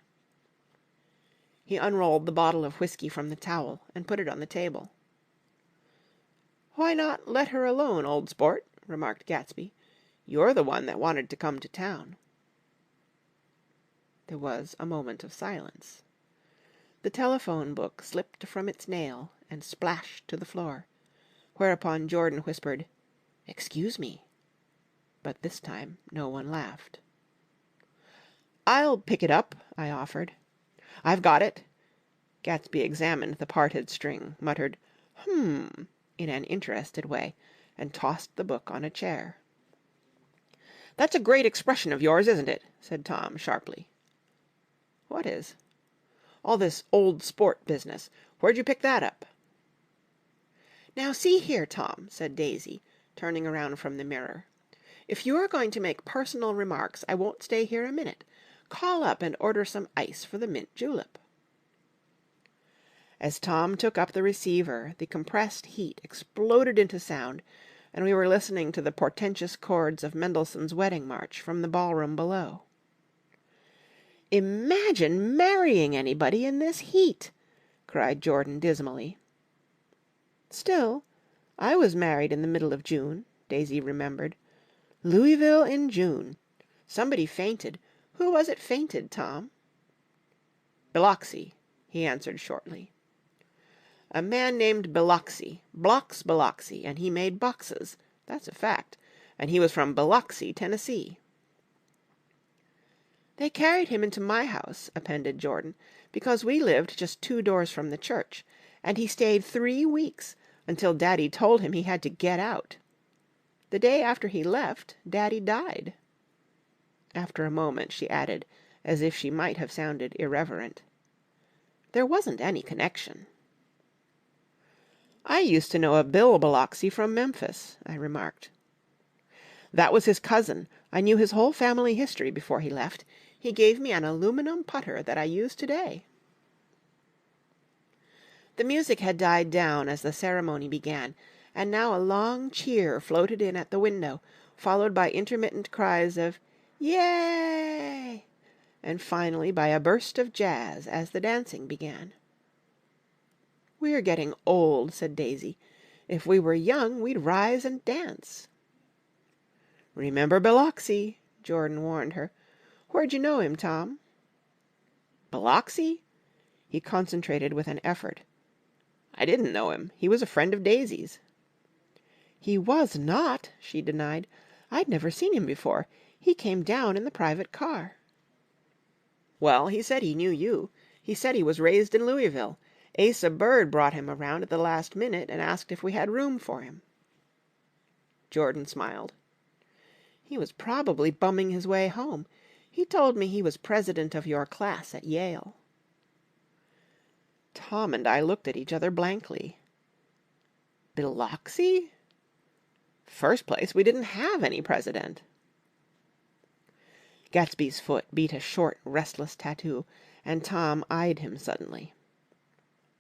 He unrolled the bottle of whiskey from the towel and put it on the table. "Why not let her alone, old sport?" remarked Gatsby. "You're the one that wanted to come to town." There was a moment of silence. The telephone book slipped from its nail and splashed to the floor, whereupon Jordan whispered, "Excuse me," but this time no one laughed. "I'll pick it up," I offered. "I've got it." Gatsby examined the parted string, muttered "Hum" in an interested way, and tossed the book on a chair. "That's a great expression of yours, isn't it?" said Tom sharply. "What is?" "All this old sport business. Where'd you pick that up?" "Now see here, Tom," said Daisy, turning around from the mirror. "If you are going to make personal remarks, I won't stay here a minute. Call up and order some ice for the mint julep." As Tom took up the receiver, the compressed heat exploded into sound, and we were listening to the portentous chords of Mendelssohn's Wedding March from the ballroom below. "Imagine marrying anybody in this heat!" cried Jordan dismally. "Still, I was married in the middle of June," Daisy remembered. "Louisville in June. Somebody fainted. Who was it fainted, Tom?" "Biloxi," he answered shortly. "A man named Biloxi, Blocks Biloxi, and he made boxes. That's a fact. And he was from Biloxi, Tennessee." "They carried him into my house," appended Jordan, "because we lived just 2 doors from the church, and he stayed 3 weeks, until Daddy told him he had to get out. The day after he left, Daddy died." After a moment she added, as if she might have sounded irreverent, "There wasn't any connection." "I used to know a Bill Biloxi from Memphis," I remarked. "That was his cousin. I knew his whole family history before he left. He gave me an aluminum putter that I use today." The music had died down as the ceremony began, and now a long cheer floated in at the window, followed by intermittent cries of "Yay!" and finally by a burst of jazz as the dancing began. "We're getting old," said Daisy. "If we were young, we'd rise and dance." "Remember Biloxi," Jordan warned her. "Where'd you know him, Tom?" "Biloxi?" He concentrated with an effort. "I didn't know him. He was a friend of Daisy's." "He was not," she denied. "I'd never seen him before. He came down in the private car." "Well, he said he knew you. He said he was raised in Louisville. Asa Bird brought him around at the last minute and asked if we had room for him." Jordan smiled. "He was probably bumming his way home. He told me he was president of your class at Yale." Tom and I looked at each other blankly. "Biloxi? First place, we didn't have any president." Gatsby's foot beat a short, restless tattoo, and Tom eyed him suddenly.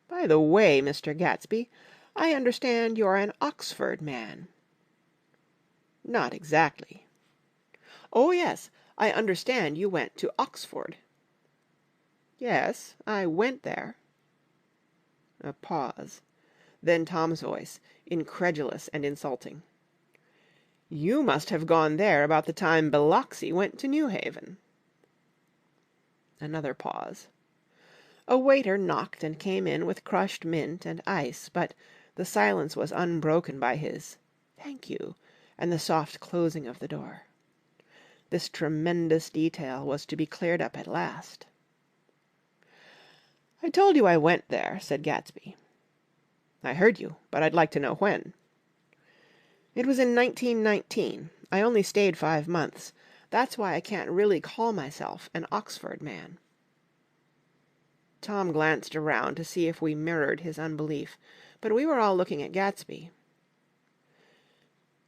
"By the way, Mr. Gatsby, I understand you're an Oxford man." "Not exactly." "Oh, yes, I understand you went to Oxford." "Yes, I went there." A pause. Then Tom's voice, incredulous and insulting. "You must have gone there about the time Biloxi went to New Haven." Another pause. A waiter knocked and came in with crushed mint and ice, but the silence was unbroken by his "Thank you," and the soft closing of the door. This tremendous detail was to be cleared up at last. "I told you I went there," said Gatsby. "I heard you, but I'd like to know when." "It was in 1919. I only stayed 5 months. That's why I can't really call myself an Oxford man." Tom glanced around to see if we mirrored his unbelief, but we were all looking at Gatsby.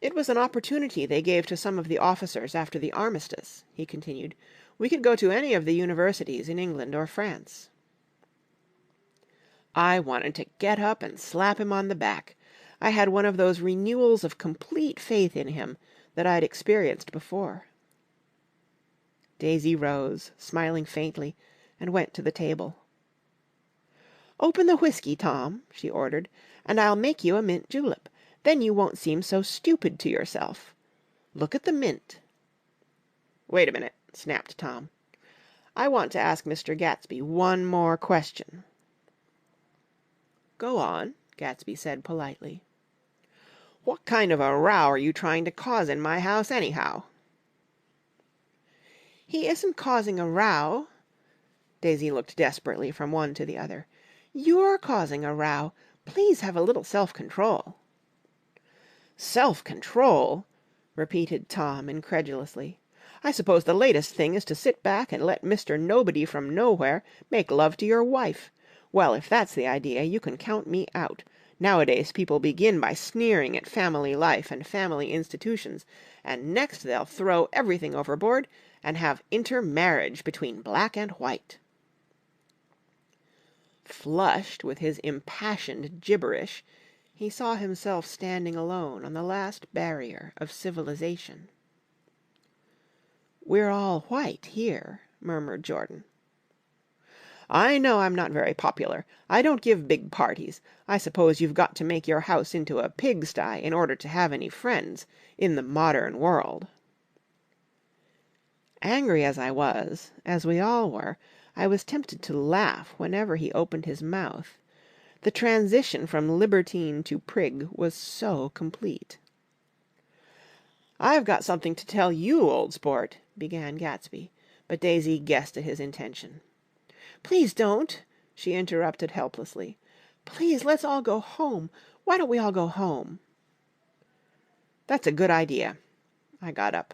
"It was an opportunity they gave to some of the officers after the armistice," he continued. "We could go to any of the universities in England or France." I wanted to get up and slap him on the back. I had one of those renewals of complete faith in him that I'd experienced before. Daisy rose, smiling faintly, and went to the table. "Open the whiskey, Tom," she ordered, "and I'll make you a mint julep. Then you won't seem so stupid to yourself. Look at the mint." "Wait a minute," snapped Tom. "I want to ask Mr. Gatsby one more question." "Go on," Gatsby said politely. "What kind of a row are you trying to cause in my house, anyhow?" "He isn't causing a row." Daisy looked desperately from one to the other. "You're causing a row. Please have a little self-control." "Self-control?" repeated Tom incredulously. "I suppose the latest thing is to sit back and let Mr. Nobody from Nowhere make love to your wife. Well, if that's the idea, you can count me out. Nowadays people begin by sneering at family life and family institutions, and next they'll throw everything overboard and have intermarriage between black and white." Flushed with his impassioned gibberish, he saw himself standing alone on the last barrier of civilization. "We're all white here," murmured Jordan. "I know I'm not very popular. I don't give big parties. I suppose you've got to make your house into a pigsty in order to have any friends in the modern world." Angry as I was, as we all were, I was tempted to laugh whenever he opened his mouth. The transition from libertine to prig was so complete. "I've got something to tell you, old sport," began Gatsby, but Daisy guessed at his intention. "Please don't," she interrupted helplessly. "Please, let's all go home. Why don't we all go home?" "That's a good idea." I got up.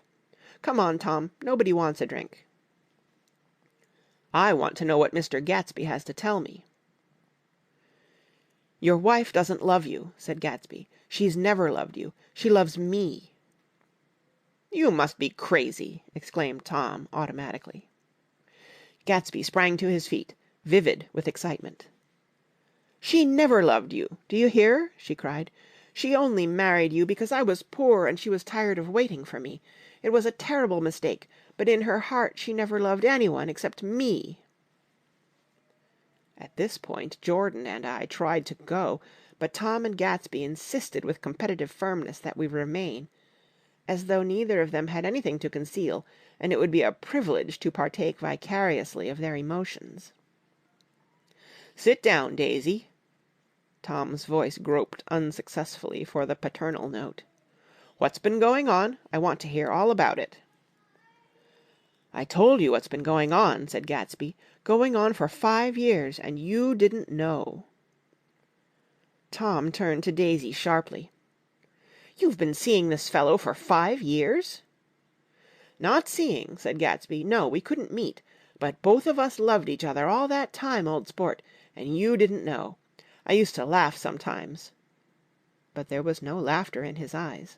"Come on, Tom. Nobody wants a drink." "I want to know what Mr. Gatsby has to tell me." "Your wife doesn't love you," said Gatsby. "She's never loved you. She loves me." "You must be crazy!" exclaimed Tom automatically. Gatsby sprang to his feet, vivid with excitement. "She never loved you. Do you hear?" she cried. "She only married you because I was poor and she was tired of waiting for me. It was a terrible mistake, but in her heart she never loved anyone except me." At this point Jordan and I tried to go, but Tom and Gatsby insisted with competitive firmness that we remain, as though neither of them had anything to conceal, and it would be a privilege to partake vicariously of their emotions. "Sit down, Daisy." Tom's voice groped unsuccessfully for the paternal note. "What's been going on? I want to hear all about it." "I told you what's been going on," said Gatsby. "Going on for 5 years, and you didn't know." Tom turned to Daisy sharply. "You've been seeing this fellow for 5 years?" "Not seeing," said Gatsby. "No, we couldn't meet. But both of us loved each other all that time, old sport, and you didn't know. I used to laugh sometimes." But there was no laughter in his eyes.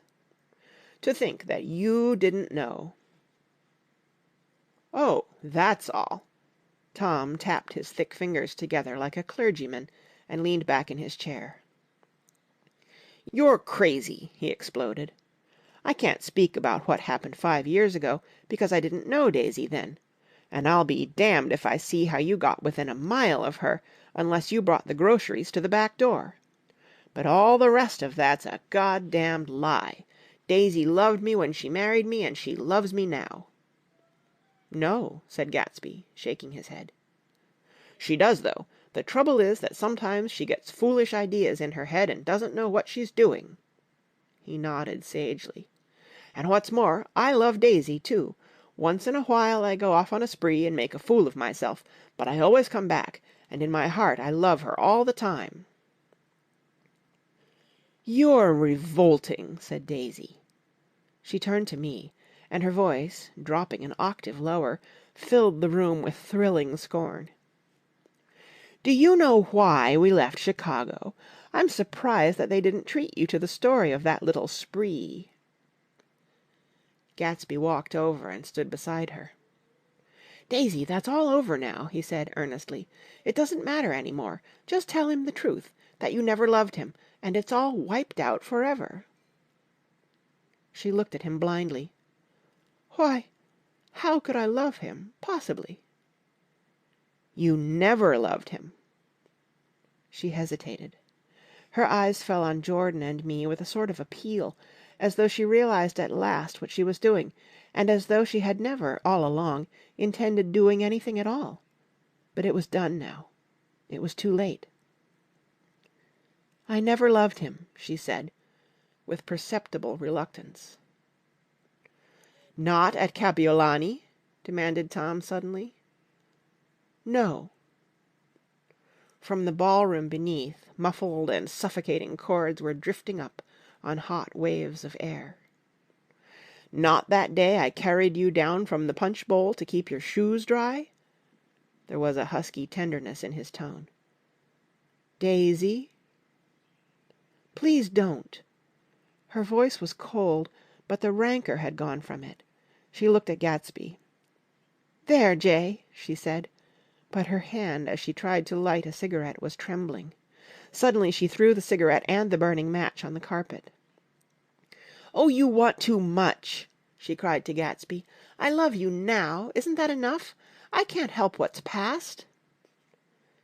"To think that you didn't know." "Oh, that's all." Tom tapped his thick fingers together like a clergyman and leaned back in his chair. "You're crazy," he exploded. "I can't speak about what happened 5 years ago, because I didn't know Daisy then. And I'll be damned if I see how you got within a mile of her unless you brought the groceries to the back door. But all the rest of that's a goddamned lie. Daisy loved me when she married me, and she loves me now." "No," said Gatsby, shaking his head. "She does, though. The trouble is that sometimes she gets foolish ideas in her head and doesn't know what she's doing." He nodded sagely. "And what's more, I love Daisy, too. Once in a while I go off on a spree and make a fool of myself, but I always come back, and in my heart I love her all the time." "You're revolting," said Daisy. She turned to me, and her voice, dropping an octave lower, filled the room with thrilling scorn. "Do you know why we left Chicago? I'm surprised that they didn't treat you to the story of that little spree." Gatsby walked over and stood beside her. "Daisy, that's all over now," he said earnestly. "It doesn't matter any more. Just tell him the truth, that you never loved him, and it's all wiped out forever." She looked at him blindly. "Why, how could I love him, possibly?" "You never loved him." She hesitated. Her eyes fell on Jordan and me with a sort of appeal, as though she realized at last what she was doing, and as though she had never, all along, intended doing anything at all. But it was done now. It was too late. "I never loved him," she said, with perceptible reluctance. "Not at Kapiolani?" demanded Tom suddenly. "No." From the ballroom beneath, muffled and suffocating chords were drifting up on hot waves of air. "Not that day I carried you down from the punch bowl to keep your shoes dry?" There was a husky tenderness in his tone. "Daisy?" "Please don't." Her voice was cold, but the rancor had gone from it. She looked at Gatsby. "There, Jay," she said, but her hand as she tried to light a cigarette was trembling. Suddenly she threw the cigarette and the burning match on the carpet. "Oh, you want too much!" she cried to Gatsby. "I love you now. Isn't that enough? I can't help what's past."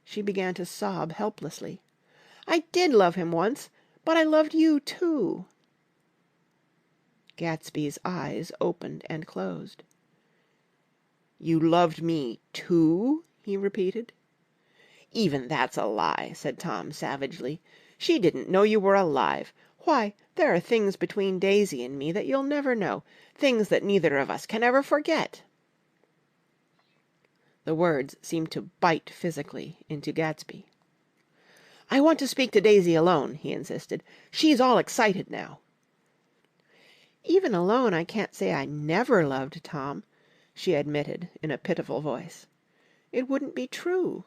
She began to sob helplessly. "I did love him once, but I loved you too." Gatsby's eyes opened and closed. "You loved me too?" he repeated. "Even that's a lie," said Tom savagely. "She didn't know you were alive. Why, there are things between Daisy and me that you'll never know, things that neither of us can ever forget." The words seemed to bite physically into Gatsby. "I want to speak to Daisy alone," he insisted. "She's all excited now." "Even alone I can't say I never loved Tom," she admitted in a pitiful voice. "It wouldn't be true."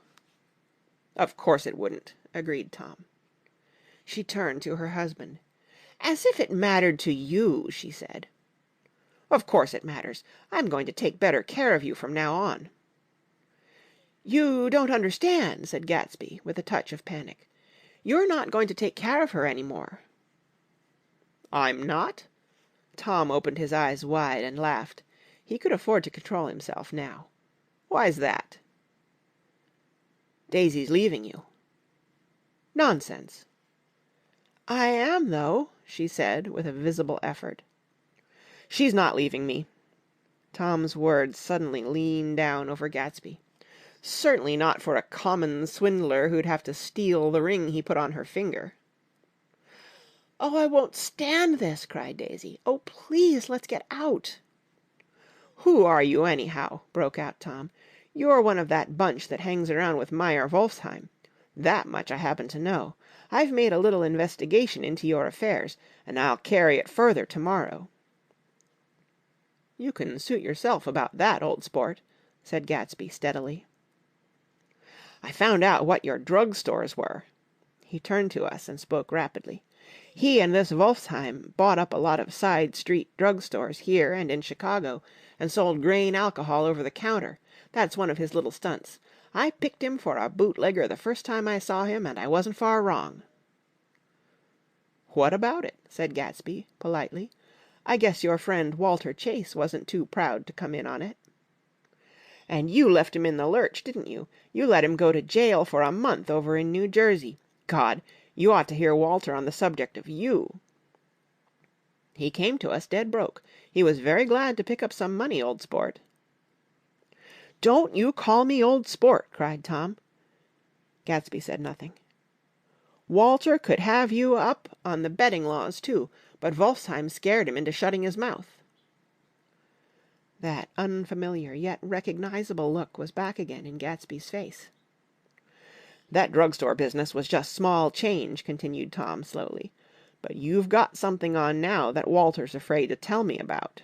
"Of course it wouldn't," agreed Tom. She turned to her husband. "As if it mattered to you," she said. "Of course it matters. I'm going to take better care of you from now on." "You don't understand," said Gatsby with a touch of panic. "You're not going to take care of her any more." "I'm not?" Tom opened his eyes wide and laughed. He could afford to control himself now. "Why's that?" "Daisy's leaving you." "Nonsense." "I am, though," she said with a visible effort. "She's not leaving me." Tom's words suddenly leaned down over Gatsby. "Certainly not for a common swindler who'd have to steal the ring he put on her finger." "Oh, I won't stand this," cried Daisy. "Oh, please, let's get out." "Who are you, anyhow?" broke out Tom. "You're one of that bunch that hangs around with Meyer Wolfsheim. That much I happen to know. I've made a little investigation into your affairs, and I'll carry it further tomorrow." "You can suit yourself about that, old sport," said Gatsby steadily. "I found out what your drug stores were." He turned to us and spoke rapidly. "He and this Wolfsheim bought up a lot of side street drug stores here and in Chicago and sold grain alcohol over the counter. That's one of his little stunts. I picked him for a bootlegger the first time I saw him, and I wasn't far wrong." "What about it?" said Gatsby, politely. "I guess your friend Walter Chase wasn't too proud to come in on it." "And you left him in the lurch, didn't you? You let him go to jail for a month over in New Jersey. God, you ought to hear Walter on the subject of you." "He came to us dead broke. He was very glad to pick up some money, old sport." "Don't you call me old sport," cried Tom. Gatsby said nothing. "Walter could have you up on the betting laws, too, but Wolfsheim scared him into shutting his mouth." That unfamiliar yet recognizable look was back again in Gatsby's face. "That drugstore business was just small change," continued Tom slowly. But you've got something on now that Walter's afraid to tell me about."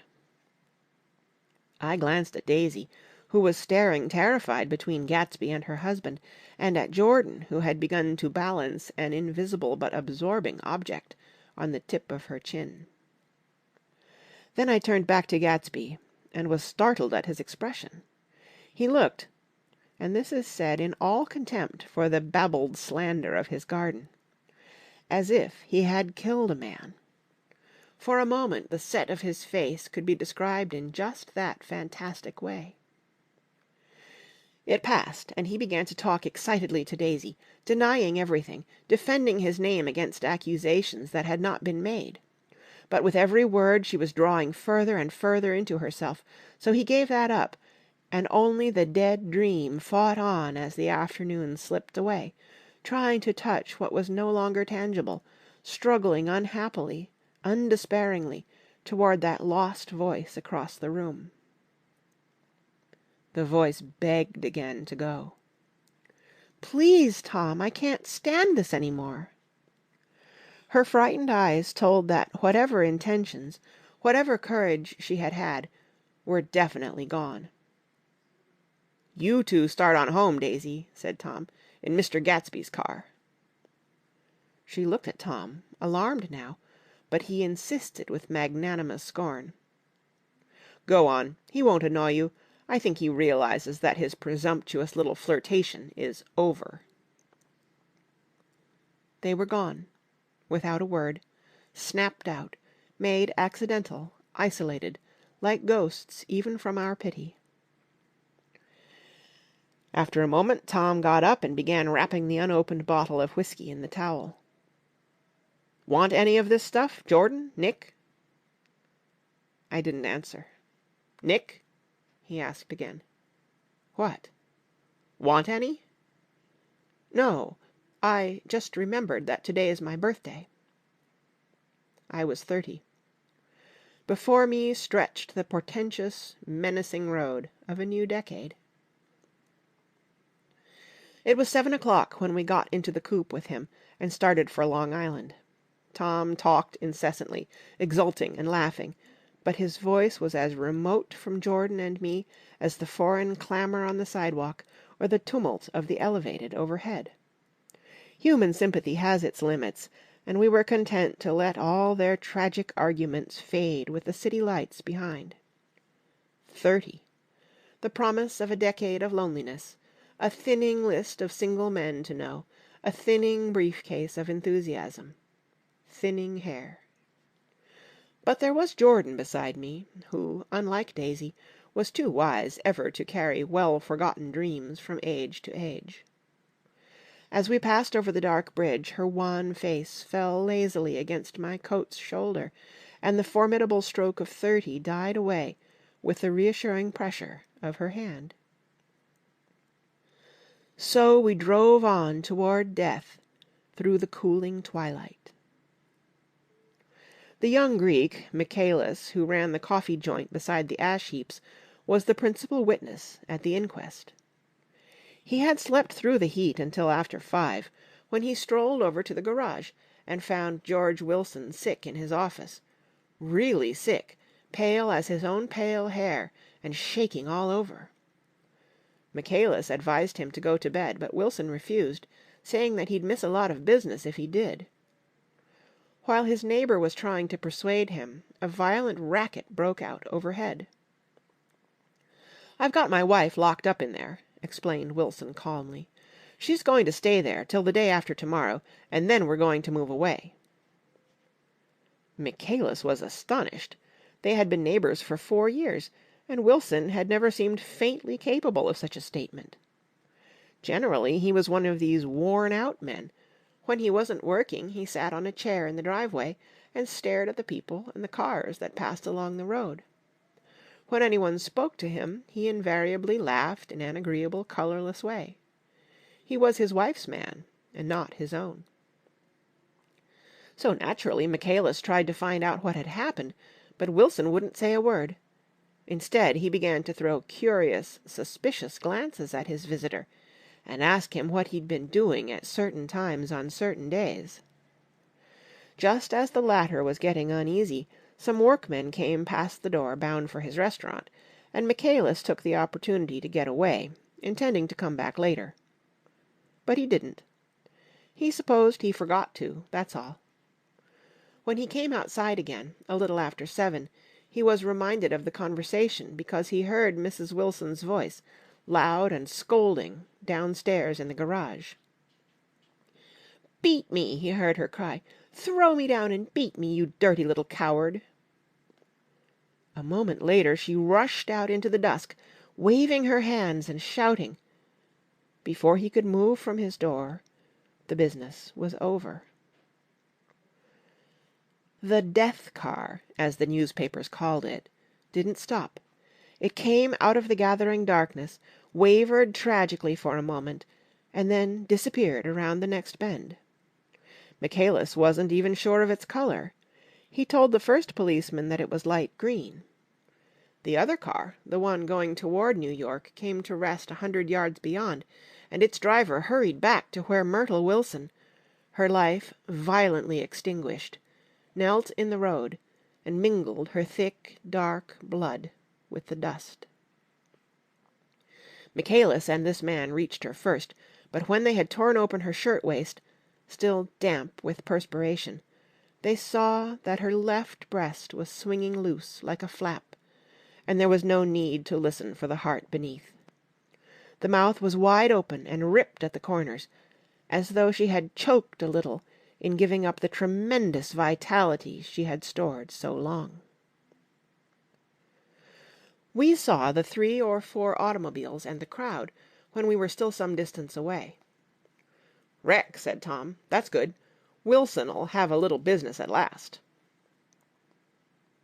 I glanced at Daisy, who was staring terrified between Gatsby and her husband, and at Jordan, who had begun to balance an invisible but absorbing object on the tip of her chin. Then I turned back to Gatsby, and was startled at his expression. He looked, and this is said in all contempt for the babbled slander of his garden, as if he had killed a man. For a moment the set of his face could be described in just that fantastic way. It passed, and he began to talk excitedly to Daisy, denying everything, defending his name against accusations that had not been made. But with every word she was drawing further and further into herself, so he gave that up, and only the dead dream fought on as the afternoon slipped away, trying to touch what was no longer tangible, struggling unhappily, undespairingly, toward that lost voice across the room. The voice begged again to go. "Please, Tom, I can't stand this any more." Her frightened eyes told that whatever intentions, whatever courage she had had, were definitely gone. "You two start on home, Daisy," said Tom, "in Mr. Gatsby's car." She looked at Tom, alarmed now, but he insisted with magnanimous scorn. "Go on. He won't annoy you. I think he realizes that his presumptuous little flirtation is over." They were gone, without a word, snapped out, made accidental, isolated, like ghosts even from our pity. After a moment Tom got up and began wrapping the unopened bottle of whiskey in the towel. "Want any of this stuff, Jordan? Nick?" I didn't answer. "Nick?" he asked again. "What?" "Want any?" "No. I just remembered that today is my birthday." I was 30. Before me stretched the portentous, menacing road of a new decade. It was 7 o'clock when we got into the coupe with him and started for Long Island. Tom talked incessantly, exulting and laughing, but his voice was as remote from Jordan and me as the foreign clamor on the sidewalk or the tumult of the elevated overhead. Human sympathy has its limits, and we were content to let all their tragic arguments fade with the city lights behind. 30. The promise of a decade of loneliness, a thinning list of single men to know, a thinning briefcase of enthusiasm, thinning hair. But there was Jordan beside me, who, unlike Daisy, was too wise ever to carry well-forgotten dreams from age to age. As we passed over the dark bridge, her wan face fell lazily against my coat's shoulder, and the formidable stroke of 30 died away with the reassuring pressure of her hand. So we drove on toward death through the cooling twilight. The young Greek, Michaelis, who ran the coffee joint beside the ash heaps, was the principal witness at the inquest. He had slept through the heat until after 5, when he strolled over to the garage and found George Wilson sick in his office, really sick, pale as his own pale hair, and shaking all over. Michaelis advised him to go to bed, but Wilson refused, saying that he'd miss a lot of business if he did. While his neighbor was trying to persuade him, a violent racket broke out overhead. "I've got my wife locked up in there," explained Wilson calmly. "She's going to stay there till the day after tomorrow, and then we're going to move away." Michaelis was astonished. They had been neighbors for 4 years, and Wilson had never seemed faintly capable of such a statement. Generally, he was one of these worn-out men. When he wasn't working, he sat on a chair in the driveway and stared at the people and the cars that passed along the road. When anyone spoke to him, he invariably laughed in an agreeable, colorless way. He was his wife's man, and not his own. So naturally, Michaelis tried to find out what had happened, but Wilson wouldn't say a word. Instead, he began to throw curious, suspicious glances at his visitor, and ask him what he'd been doing at certain times on certain days. Just as the latter was getting uneasy, some workmen came past the door bound for his restaurant, and Michaelis took the opportunity to get away, intending to come back later. But he didn't. He supposed he forgot to, that's all. When he came outside again, a little after 7, he was reminded of the conversation because he heard Mrs. Wilson's voice, loud and scolding, downstairs in the garage. "Beat me!" he heard her cry. "Throw me down and beat me, you dirty little coward!" A moment later she rushed out into the dusk, waving her hands and shouting. Before he could move from his door, the business was over. The death car, as the newspapers called it, didn't stop. It came out of the gathering darkness, wavered tragically for a moment, and then disappeared around the next bend. Michaelis wasn't even sure of its color. He told the first policeman that it was light green. The other car, the one going toward New York, came to rest 100 yards beyond, and its driver hurried back to where Myrtle Wilson, her life violently extinguished, knelt in the road and mingled her thick, dark blood with the dust. Michaelis and this man reached her first, but when they had torn open her shirtwaist, still damp with perspiration, they saw that her left breast was swinging loose like a flap, and there was no need to listen for the heart beneath. The mouth was wide open and ripped at the corners, as though she had choked a little in giving up the tremendous vitality she had stored so long. We saw the 3 or 4 automobiles and the crowd when we were still some distance away. "Wreck," said Tom. "That's good. Wilson'll have a little business at last."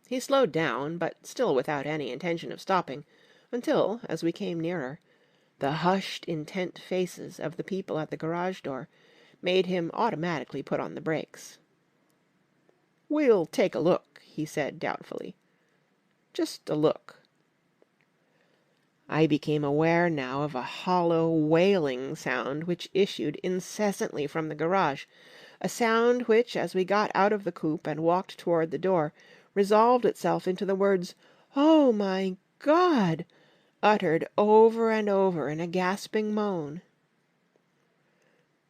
He slowed down, but still without any intention of stopping, until, as we came nearer, the hushed, intent faces of the people at the garage door made him automatically put on the brakes. "We'll take a look," he said doubtfully. "Just a look." I became aware now of a hollow, wailing sound which issued incessantly from the garage, a sound which, as we got out of the coupe and walked toward the door, resolved itself into the words, "Oh, my God!" uttered over and over in a gasping moan.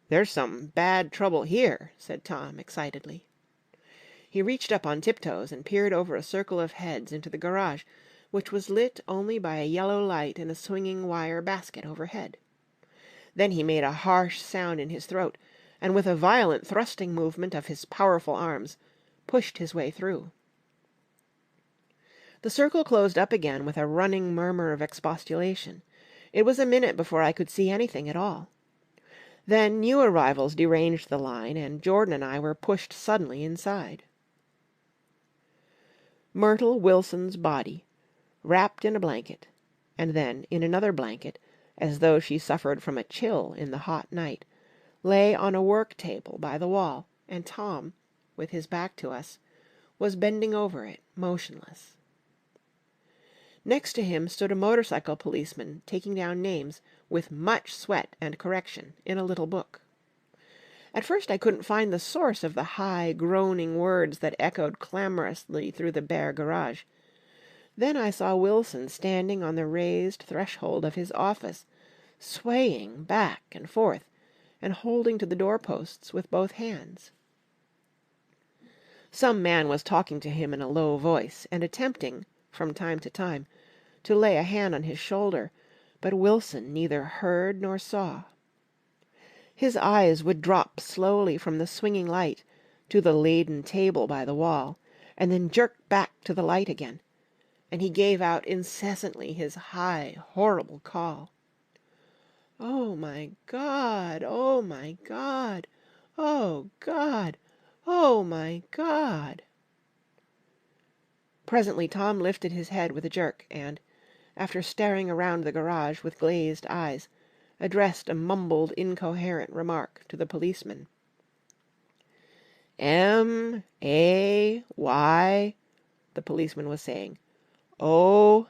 "There's some bad trouble here," said Tom excitedly. He reached up on tiptoes and peered over a circle of heads into the garage, which was lit only by a yellow light in a swinging wire basket overhead. Then he made a harsh sound in his throat, and with a violent thrusting movement of his powerful arms, pushed his way through. The circle closed up again with a running murmur of expostulation. It was a minute before I could see anything at all. Then new arrivals deranged the line, and Jordan and I were pushed suddenly inside. Myrtle Wilson's body, wrapped in a blanket, and then in another blanket, as though she suffered from a chill in the hot night, lay on a work table by the wall, and Tom, with his back to us, was bending over it, motionless. Next to him stood a motorcycle policeman taking down names, with much sweat and correction, in a little book. At first I couldn't find the source of the high, groaning words that echoed clamorously through the bare garage. Then I saw Wilson standing on the raised threshold of his office, swaying back and forth, and holding to the doorposts with both hands. Some man was talking to him in a low voice, and attempting, from time to time, to lay a hand on his shoulder, but Wilson neither heard nor saw. His eyes would drop slowly from the swinging light to the laden table by the wall, and then jerk back to the light again, and he gave out incessantly his high, horrible call. "Oh, my God! Oh, my God! Oh, God! Oh, my God!" Presently Tom lifted his head with a jerk, and, after staring around the garage with glazed eyes, addressed a mumbled, incoherent remark to the policeman. "M-A-Y," the policeman was saying. "O—"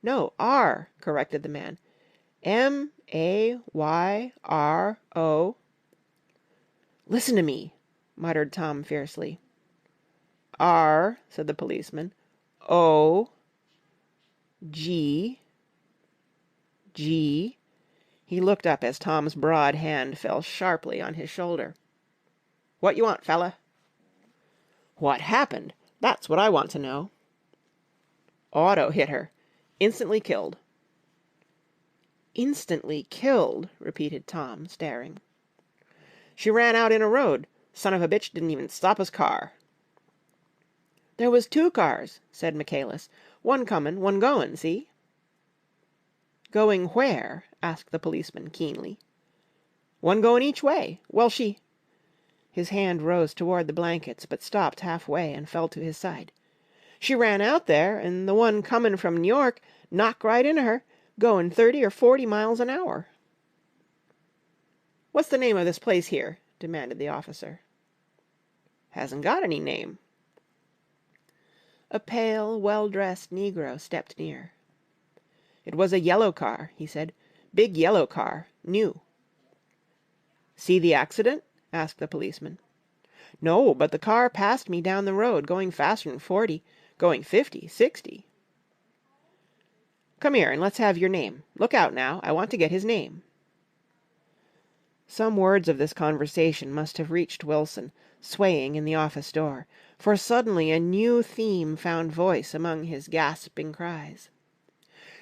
"No, R," corrected the man. "M-A-Y-R-O." "Listen to me," muttered Tom fiercely. R, said the policeman. O. G. G. He looked up as Tom's broad hand fell sharply on his shoulder. What you want, fella? What happened? That's what I want to know. Auto hit her. Instantly killed. Instantly killed, repeated Tom, staring. She ran out in a road. Son of a bitch didn't even stop his car. There was 2 cars, said Michaelis. One comin', one goin', see? Going where? Asked the policeman keenly. One going each way. Well, she... His hand rose toward the blankets, but stopped halfway and fell to his side. She ran out there, and the one comin' from New York knocked right into her, goin' 30 or 40 miles an hour. What's the name of this place here? Demanded the officer. Hasn't got any name. A pale, well-dressed Negro stepped near. It was a yellow car, he said. Big yellow car, new. See the accident? Asked the policeman. No, but the car passed me down the road, going faster than 40, going 50, 60. Come here and let's have your name. Look out now, I want to get his name. Some words of this conversation must have reached Wilson, swaying in the office door, for suddenly a new theme found voice among his gasping cries.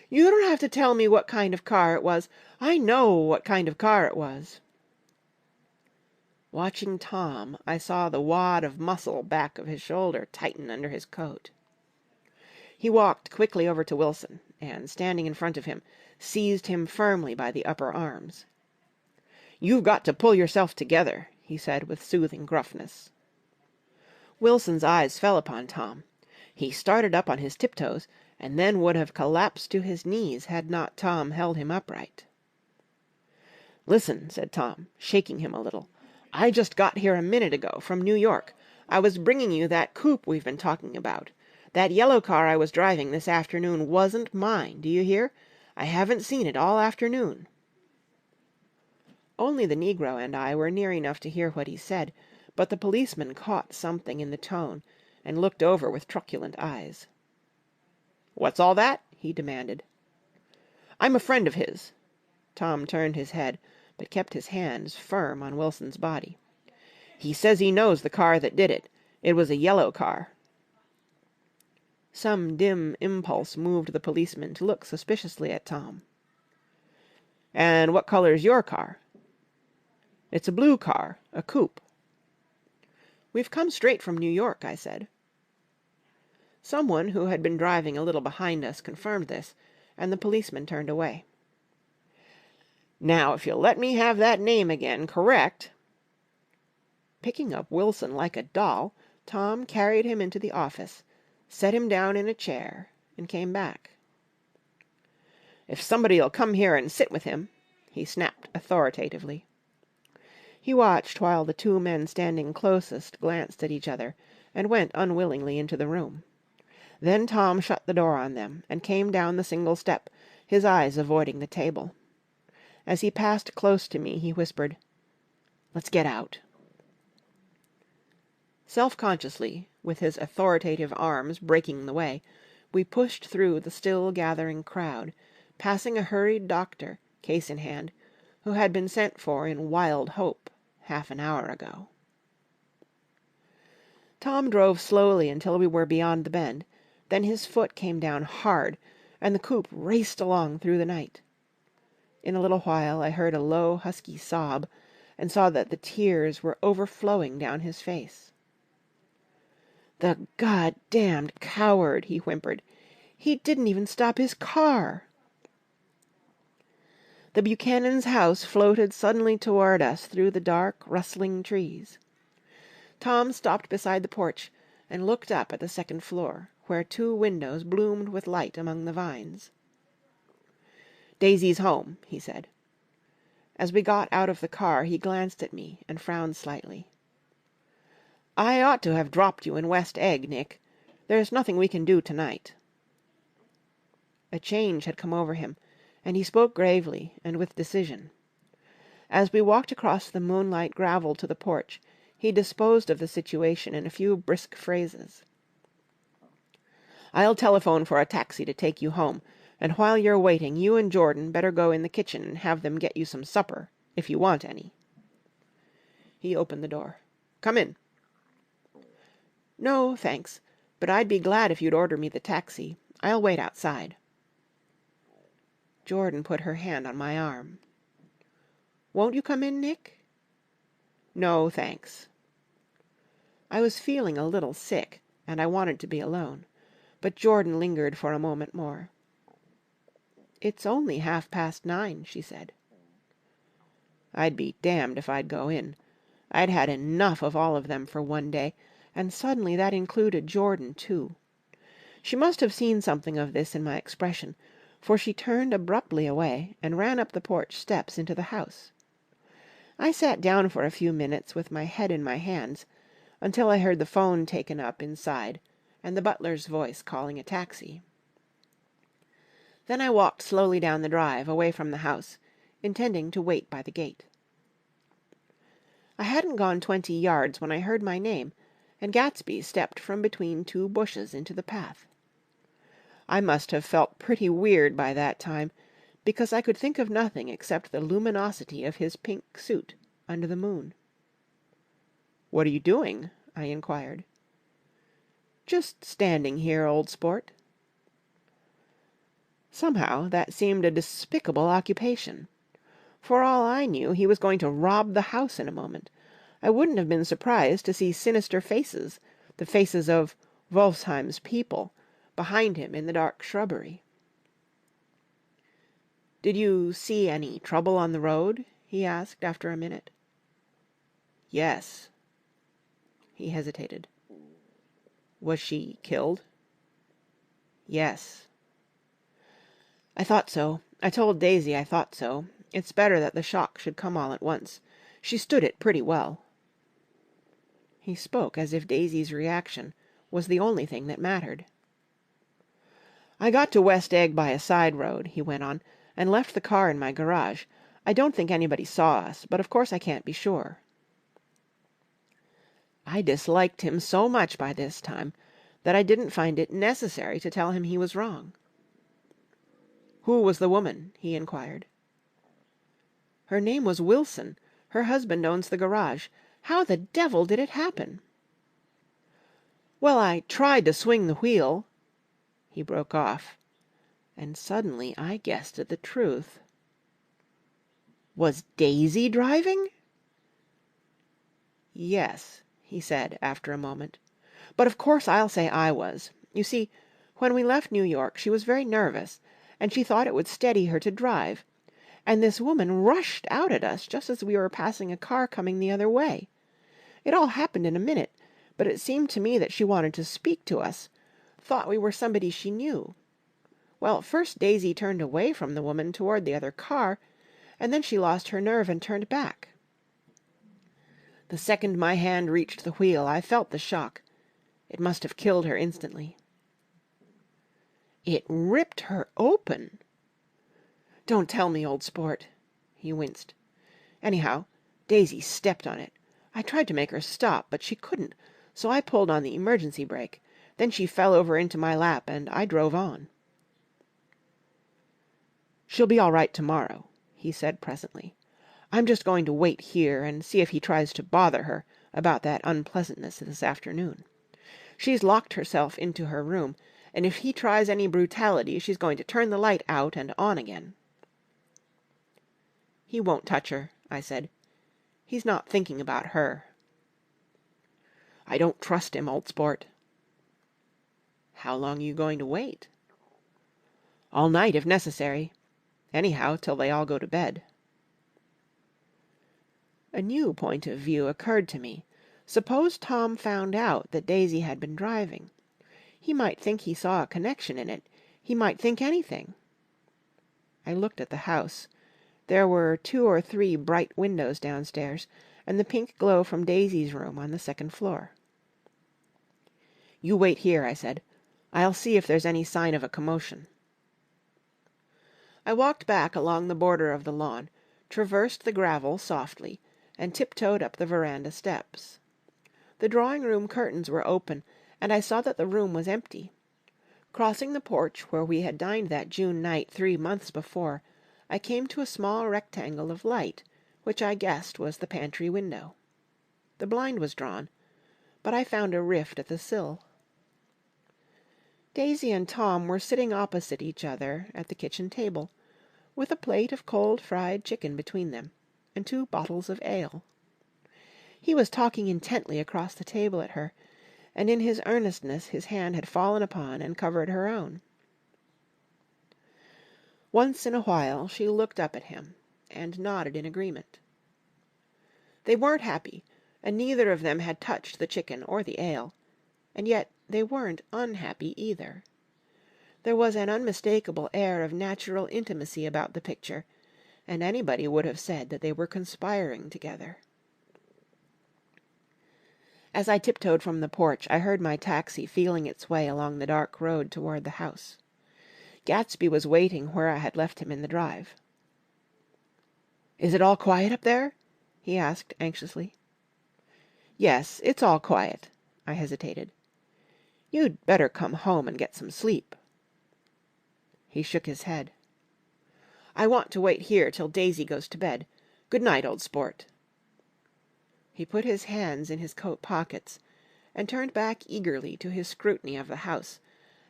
You don't have to tell me what kind of car it was. I know what kind of car it was. Watching Tom, I saw the wad of muscle back of his shoulder tighten under his coat. He walked quickly over to Wilson, and, standing in front of him, seized him firmly by the upper arms. You've got to pull yourself together, he said with soothing gruffness. Wilson's eyes fell upon Tom. He started up on his tiptoes, and then would have collapsed to his knees had not Tom held him upright. Listen, said Tom, shaking him a little. I just got here a minute ago from New York. I was bringing you that coupe we've been talking about. That yellow car I was driving this afternoon wasn't mine, do you hear? I haven't seen it all afternoon. Only the Negro and I were near enough to hear what he said, but the policeman caught something in the tone and looked over with truculent eyes. What's all that? He demanded. I'm a friend of his. Tom turned his head, but kept his hands firm on Wilson's body. He says he knows the car that did it. It was a yellow car. Some dim impulse moved the policeman to look suspiciously at Tom. And what color's your car? It's a blue car, a coupe. We've come straight from New York, I said. Someone who had been driving a little behind us confirmed this, and the policeman turned away. Now, if you'll let me have that name again correct... Picking up Wilson like a doll, Tom carried him into the office, set him down in a chair, and came back. If somebody'll come here and sit with him, he snapped authoritatively. He watched while the 2 men standing closest glanced at each other and went unwillingly into the room. Then Tom shut the door on them and came down the single step, his eyes avoiding the table. As he passed close to me, he whispered, "Let's get out." Self-consciously, with his authoritative arms breaking the way, we pushed through the still-gathering crowd, passing a hurried doctor, case in hand, who had been sent for in wild hope half an hour ago. Tom drove slowly until we were beyond the bend, then his foot came down hard, and the coupe raced along through the night. In a little while I heard a low, husky sob, and saw that the tears were overflowing down his face. "The God-damned coward!" he whimpered. "He didn't even stop his car!" The Buchanan's house floated suddenly toward us through the dark, rustling trees. Tom stopped beside the porch and looked up at the second floor, where 2 windows bloomed with light among the vines. "Daisy's home," he said. As we got out of the car, he glanced at me and frowned slightly. "I ought to have dropped you in West Egg, Nick. There's nothing we can do tonight." A change had come over him, and he spoke gravely and with decision. As we walked across the moonlight gravel to the porch, He disposed of the situation in a few brisk phrases. "I'll telephone for a taxi to take you home, and while you're waiting, you and Jordan better go in the kitchen and have them get you some supper, if you want any." He opened the door. "Come in." "No, thanks, but I'd be glad if you'd order me the taxi. I'll wait outside." Jordan put her hand on my arm. "Won't you come in, Nick?" "No, thanks." I was feeling a little sick, and I wanted to be alone, but Jordan lingered for a moment more. "It's only 9:30, she said. I'd be damned if I'd go in. I'd had enough of all of them for one day, and suddenly that included Jordan, too. She must have seen something of this in my expression, for she turned abruptly away and ran up the porch steps into the house. I sat down for a few minutes with my head in my hands, until I heard the phone taken up inside and the butler's voice calling a taxi. Then I walked slowly down the drive away from the house, intending to wait by the gate. I hadn't gone 20 yards when I heard my name, and Gatsby stepped from between two bushes into the path. I must have felt pretty weird by that time, because I could think of nothing except the luminosity of his pink suit under the moon. "What are you doing?" I inquired. "Just standing here, old sport." Somehow that seemed a despicable occupation. For all I knew, he was going to rob the house in a moment. I wouldn't have been surprised to see sinister faces, the faces of Wolfsheim's people, behind him in the dark shrubbery. "Did you see any trouble on the road?" he asked after a minute. "Yes." He hesitated. "Was she killed?" "Yes." "I thought so. I told Daisy I thought so. It's better that the shock should come all at once. She stood it pretty well." He spoke as if Daisy's reaction was the only thing that mattered. "I got to West Egg by a side road," he went on, "and left the car in my garage. I don't think anybody saw us, but of course I can't be sure." I disliked him so much by this time that I didn't find it necessary to tell him he was wrong. "Who was the woman?" he inquired. "Her name was Wilson. Her husband owns the garage. How the devil did it happen?" "Well, I tried to swing the wheel." He broke off, and suddenly I guessed at the truth. "Was Daisy driving?" "Yes," he said after a moment. "But of course I'll say I was. You see, when we left New York she was very nervous, and she thought it would steady her to drive. And this woman rushed out at us just as we were passing a car coming the other way. It all happened in a minute, but it seemed to me that she wanted to speak to us, thought we were somebody she knew. Well, first Daisy turned away from the woman toward the other car, and then she lost her nerve and turned back. The second my hand reached the wheel, I felt the shock. It must have killed her instantly." "It ripped her open." "Don't tell me, old sport." He winced. "Anyhow, Daisy stepped on it. I tried to make her stop, but she couldn't, so I pulled on the emergency brake. Then she fell over into my lap, and I drove on." "She'll be all right tomorrow," he said presently. "I'm just going to wait here and see if he tries to bother her about that unpleasantness this afternoon. She's locked herself into her room, and if he tries any brutality she's going to turn the light out and on again." "He won't touch her," I said. "He's not thinking about her." "I don't trust him, old sport." "How long are you going to wait?" "All night, if necessary. Anyhow, till they all go to bed." A new point of view occurred to me. Suppose Tom found out that Daisy had been driving. He might think he saw a connection in it. He might think anything. I looked at the house. There were 2 or 3 bright windows downstairs, and the pink glow from Daisy's room on the second floor. "You wait here," I said. "I'll see if there's any sign of a commotion." I walked back along the border of the lawn, traversed the gravel softly, and tiptoed up the veranda steps. The drawing-room curtains were open, and I saw that the room was empty. Crossing the porch where we had dined that June night 3 months before, I came to a small rectangle of light, which I guessed was the pantry window. The blind was drawn, but I found a rift at the sill. Daisy and Tom were sitting opposite each other at the kitchen table, with a plate of cold fried chicken between them, and 2 bottles of ale. He was talking intently across the table at her, and in his earnestness his hand had fallen upon and covered her own. Once in a while she looked up at him, and nodded in agreement. They weren't happy, and neither of them had touched the chicken or the ale, and yet they weren't unhappy either. There was an unmistakable air of natural intimacy about the picture, and anybody would have said that they were conspiring together. As I tiptoed from the porch, I heard my taxi feeling its way along the dark road toward the house. Gatsby was waiting where I had left him in the drive. "Is it all quiet up there?" he asked anxiously. "Yes, it's all quiet." I hesitated. "You'd better come home and get some sleep." He shook his head. "I want to wait here till Daisy goes to bed. Good night, old sport." He put his hands in his coat pockets, and turned back eagerly to his scrutiny of the house,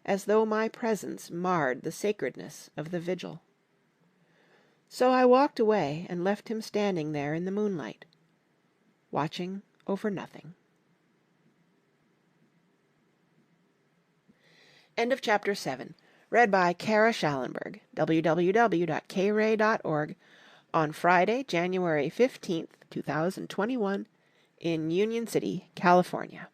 as though my presence marred the sacredness of the vigil. So I walked away and left him standing there in the moonlight, watching over nothing. End of Chapter 7. Read by Kara Schallenberg, www.kray.org, on Friday, January 15th, 2021, in Union City, California.